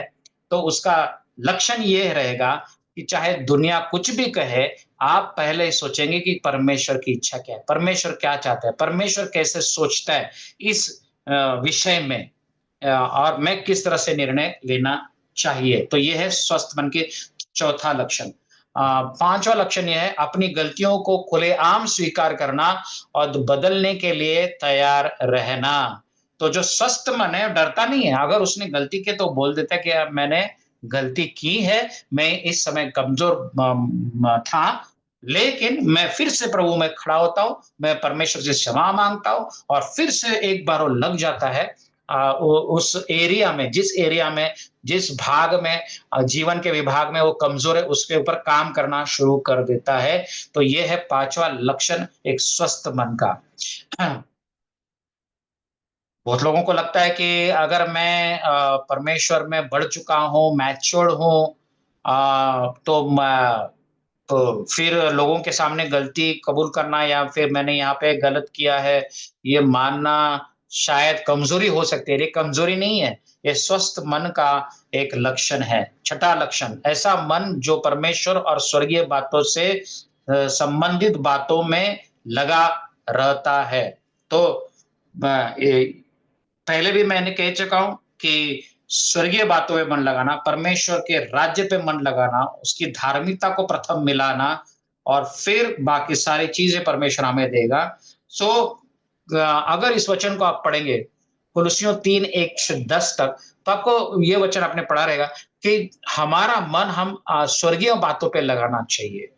तो उसका लक्षण ये रहेगा कि चाहे दुनिया कुछ भी कहे, आप पहले सोचेंगे कि परमेश्वर की इच्छा क्या है, परमेश्वर क्या चाहता है, परमेश्वर कैसे सोचता है इस विषय में, और मैं किस तरह से निर्णय लेना चाहिए। तो ये है स्वस्थ मन के चौथा लक्षण। पांचवा लक्षण ये है अपनी गलतियों को खुलेआम स्वीकार करना और बदलने के लिए तैयार रहना। तो जो स्वस्थ मन है डरता नहीं है, अगर उसने गलती की तो बोल देता है कि अब मैंने गलती की है, मैं इस समय कमजोर था, लेकिन मैं फिर से प्रभु में खड़ा होता हूँ, मैं परमेश्वर से क्षमा मांगता हूँ और फिर से एक बार वो लग जाता है उस एरिया में, जिस एरिया में, जिस भाग में, जीवन के विभाग में वो कमजोर है उसके ऊपर काम करना शुरू कर देता है। तो ये है पांचवा लक्षण एक स्वस्थ मन का। बहुत लोगों को लगता है कि अगर मैं परमेश्वर में बढ़ चुका हूँ, मैच्योर्ड हूँ, तो फिर लोगों के सामने गलती कबूल करना या फिर मैंने यहाँ पे गलत किया है, ये मानना शायद कमज़ोरी हो सकती है। ये कमज़ोरी नहीं है, ये स्वस्थ मन का एक लक्षण है। छठा लक्षण, ऐसा मन जो परमेश्वर और स्वर्गीय बातों से संबंधित बातों में लगा रहता है। तो ये पहले भी मैंने कह चुका हूँ कि स्वर्गीय बातों में मन लगाना, परमेश्वर के राज्य पे मन लगाना, उसकी धार्मिकता को प्रथम मिलाना और फिर बाकी सारी चीज़ें परमेश्वर हमें देगा। सो अगर इस वचन को आप पढ़ेंगे, कुलुस्सियों 3, 1 से 10 तक, तो आपको ये वचन आपने पढ़ा रहेगा कि हमारा मन हम स्वर्गीय बातों पे लगाना चाहिए।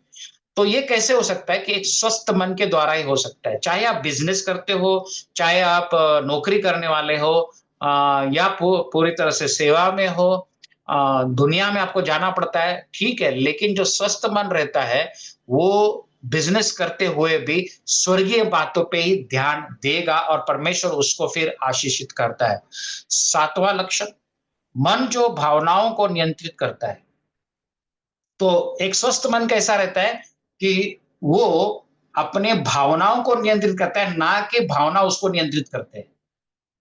तो ये कैसे हो सकता है कि एक स्वस्थ मन के द्वारा ही हो सकता है। चाहे आप बिज़नेस करते हो, चाहे आप नौकरी करने वाले हो, या पूरी तरह से सेवा में हो, दुनिया में आपको जाना पड़ता है, ठीक है, लेकिन जो स्वस्थ मन रहता है, वो बिज़नेस करते हुए भी स्वर्गीय बातों पे ही ध्यान देगा और परमेश्वर उसको फिर आशीषित करता है। 7वां लक्षण, मन जो भावनाओं को नियंत्रित करता है। तो एक स्वस्थ मन कैसा रहता है कि वो अपने भावनाओं को नियंत्रित करता है, ना कि भावना उसको नियंत्रित करते हैं।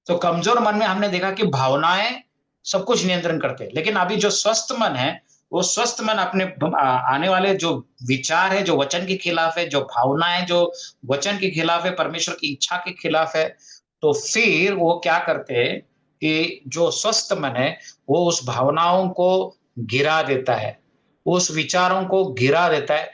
तो कमजोर मन में हमने देखा कि भावनाएं सब कुछ नियंत्रण करते हैं, लेकिन अभी जो स्वस्थ मन है, वो स्वस्थ मन अपने आने वाले जो विचार है, जो वचन के खिलाफ है, जो भावनाएं जो वचन के खिलाफ है, परमेश्वर की इच्छा के खिलाफ है, तो फिर वो क्या करते हैं कि जो स्वस्थ मन है, वो उस भावनाओं को गिरा देता है, उस विचारों को गिरा देता है,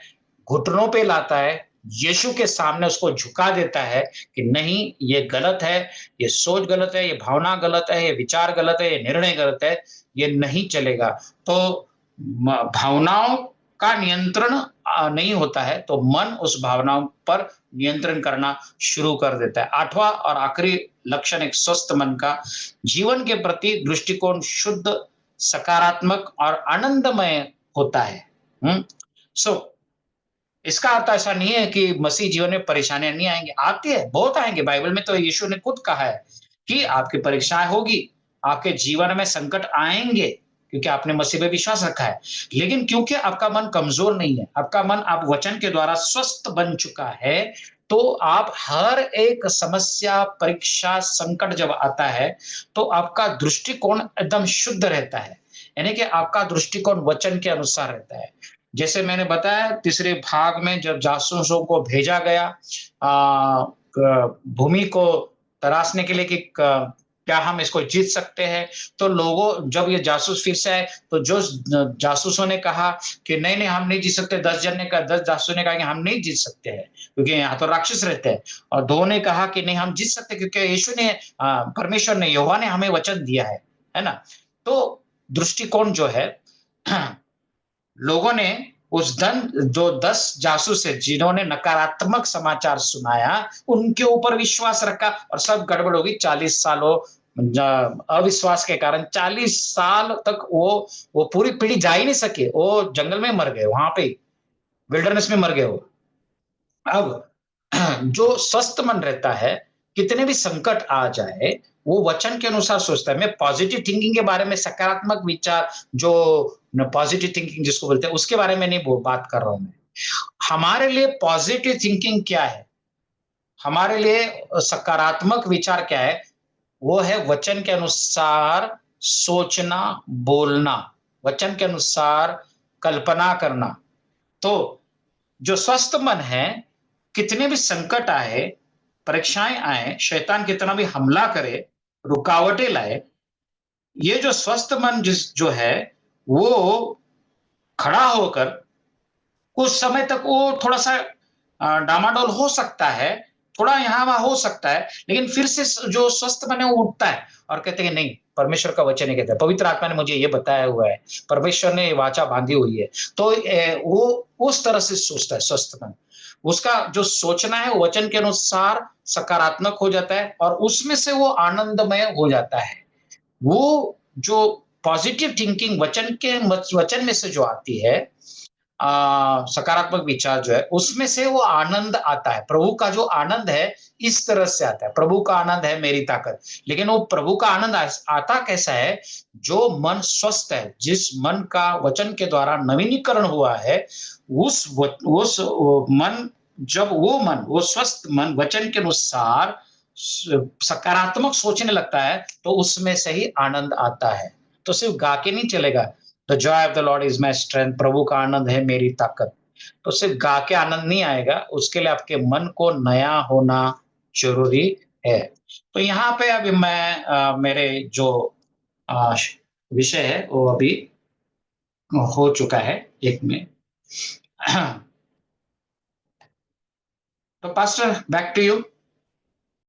घुटनों पे लाता है, यीशु के सामने उसको झुका देता है कि नहीं, ये गलत है, ये सोच गलत है, ये भावना गलत है, ये विचार गलत है, ये निर्णय गलत है, ये नहीं चलेगा। तो भावनाओं का नियंत्रण नहीं होता है, तो मन उस भावनाओं पर नियंत्रण करना शुरू कर देता है। आठवां और आखिरी लक्षण एक स्वस्थ मन का, जीवन के प्रति दृष्टिकोण शुद्ध, सकारात्मक और आनंदमय होता है। सो इसका अर्थ ऐसा नहीं है कि मसीह जीवन में परेशानियां नहीं आएंगी, आती है, बहुत आएंगे। बाइबल में तो यीशु ने खुद कहा है कि आपकी परीक्षाएं होगी, आपके जीवन में संकट आएंगे, क्योंकि आपने मसीह पे विश्वास रखा है। लेकिन क्योंकि आपका मन कमजोर नहीं है, आपका मन आप वचन के द्वारा स्वस्थ बन चुका है, तो आप हर एक समस्या, परीक्षा, संकट जब आता है, तो आपका दृष्टिकोण एकदम शुद्ध रहता है, यानी कि आपका दृष्टिकोण वचन के अनुसार रहता है। जैसे मैंने बताया तीसरे भाग में, जब जासूसों को भेजा गया भूमि को तराशने के लिए कि क्या हम इसको जीत सकते हैं, तो लोगों जब ये जासूस फिर से आए, तो जो जासूसों ने कहा कि नहीं नहीं हम नहीं जीत सकते, 10 जन ने कहा, 10 जासूसों ने कहा कि हम नहीं जीत सकते हैं, क्योंकि यहाँ तो राक्षस रहते हैं। और 2 ने कहा कि नहीं हम जीत सकते, क्योंकि यीशु ने परमेश्वर ने, यहोवा ने हमें वचन दिया है ना। तो दृष्टिकोण जो है, लोगों ने उस जो 10 जासूस है जिन्होंने नकारात्मक समाचार सुनाया, उनके ऊपर विश्वास रखा और सब गड़बड़ होगी। 40 सालों अविश्वास के कारण 40 साल तक वो पूरी पीढ़ी जा ही नहीं सके, वो जंगल में मर गए, वहां पे विल्डरनेस में मर गए वो। अब जो स्वस्थ मन रहता है, कितने भी संकट आ जाए, वो वचन के अनुसार सोचता है। मैं पॉजिटिव थिंकिंग के बारे में, सकारात्मक विचार, जो पॉजिटिव थिंकिंग जिसको बोलते हैं, उसके बारे में नहीं बात कर रहा हूं मैं। हमारे लिए पॉजिटिव थिंकिंग क्या है, हमारे लिए सकारात्मक विचार क्या है, वो है वचन के अनुसार सोचना, बोलना, वचन के अनुसार कल्पना करना। तो जो स्वस्थ मन है, कितने भी संकट आए, परीक्षाएं आए, शैतान कितना भी हमला करे, रुकावटें लाए, ये जो स्वस्थ मन जो है, वो खड़ा होकर कुछ समय तक वो थोड़ा सा डामाडोल हो सकता है, थोड़ा यहाँ वहां हो सकता है, लेकिन फिर से जो स्वस्थ मन है वो उठता है और कहते हैं नहीं, परमेश्वर का वचन ही कहता है, पवित्र आत्मा ने मुझे ये बताया हुआ है, परमेश्वर ने वाचा बांधी हुई है। तो वो उस तरह से सोचता है स्वस्थ मन। उसका जो सोचना है वचन के अनुसार सकारात्मक हो जाता है और उसमें से वो आनंदमय हो जाता है। वो जो पॉजिटिव थिंकिंग वचन में से जो आती है, सकारात्मक विचार जो है, उसमें से वो आनंद आता है। प्रभु का जो आनंद है, इस तरह से आता है, प्रभु का आनंद है मेरी ताकत। लेकिन वो प्रभु का आनंद आता कैसा है, जो मन स्वस्थ है, जिस मन का वचन के द्वारा नवीनीकरण हुआ है, उस मन, जब वो स्वस्थ मन वचन के अनुसार सकारात्मक सोचने लगता है, तो उसमें से ही आनंद आता है। तो सिर्फ गा के नहीं चलेगा, the joy of the Lord is my strength, प्रभु का आनंद है मेरी ताकत। तो सिर्फ गा के आनंद नहीं आएगा, उसके लिए आपके मन को नया होना जरूरी है। तो यहाँ पे अभी मैं मेरे जो अ, विषय है वो अभी हो चुका है, एक में। तो पास्टर बैक टू यू।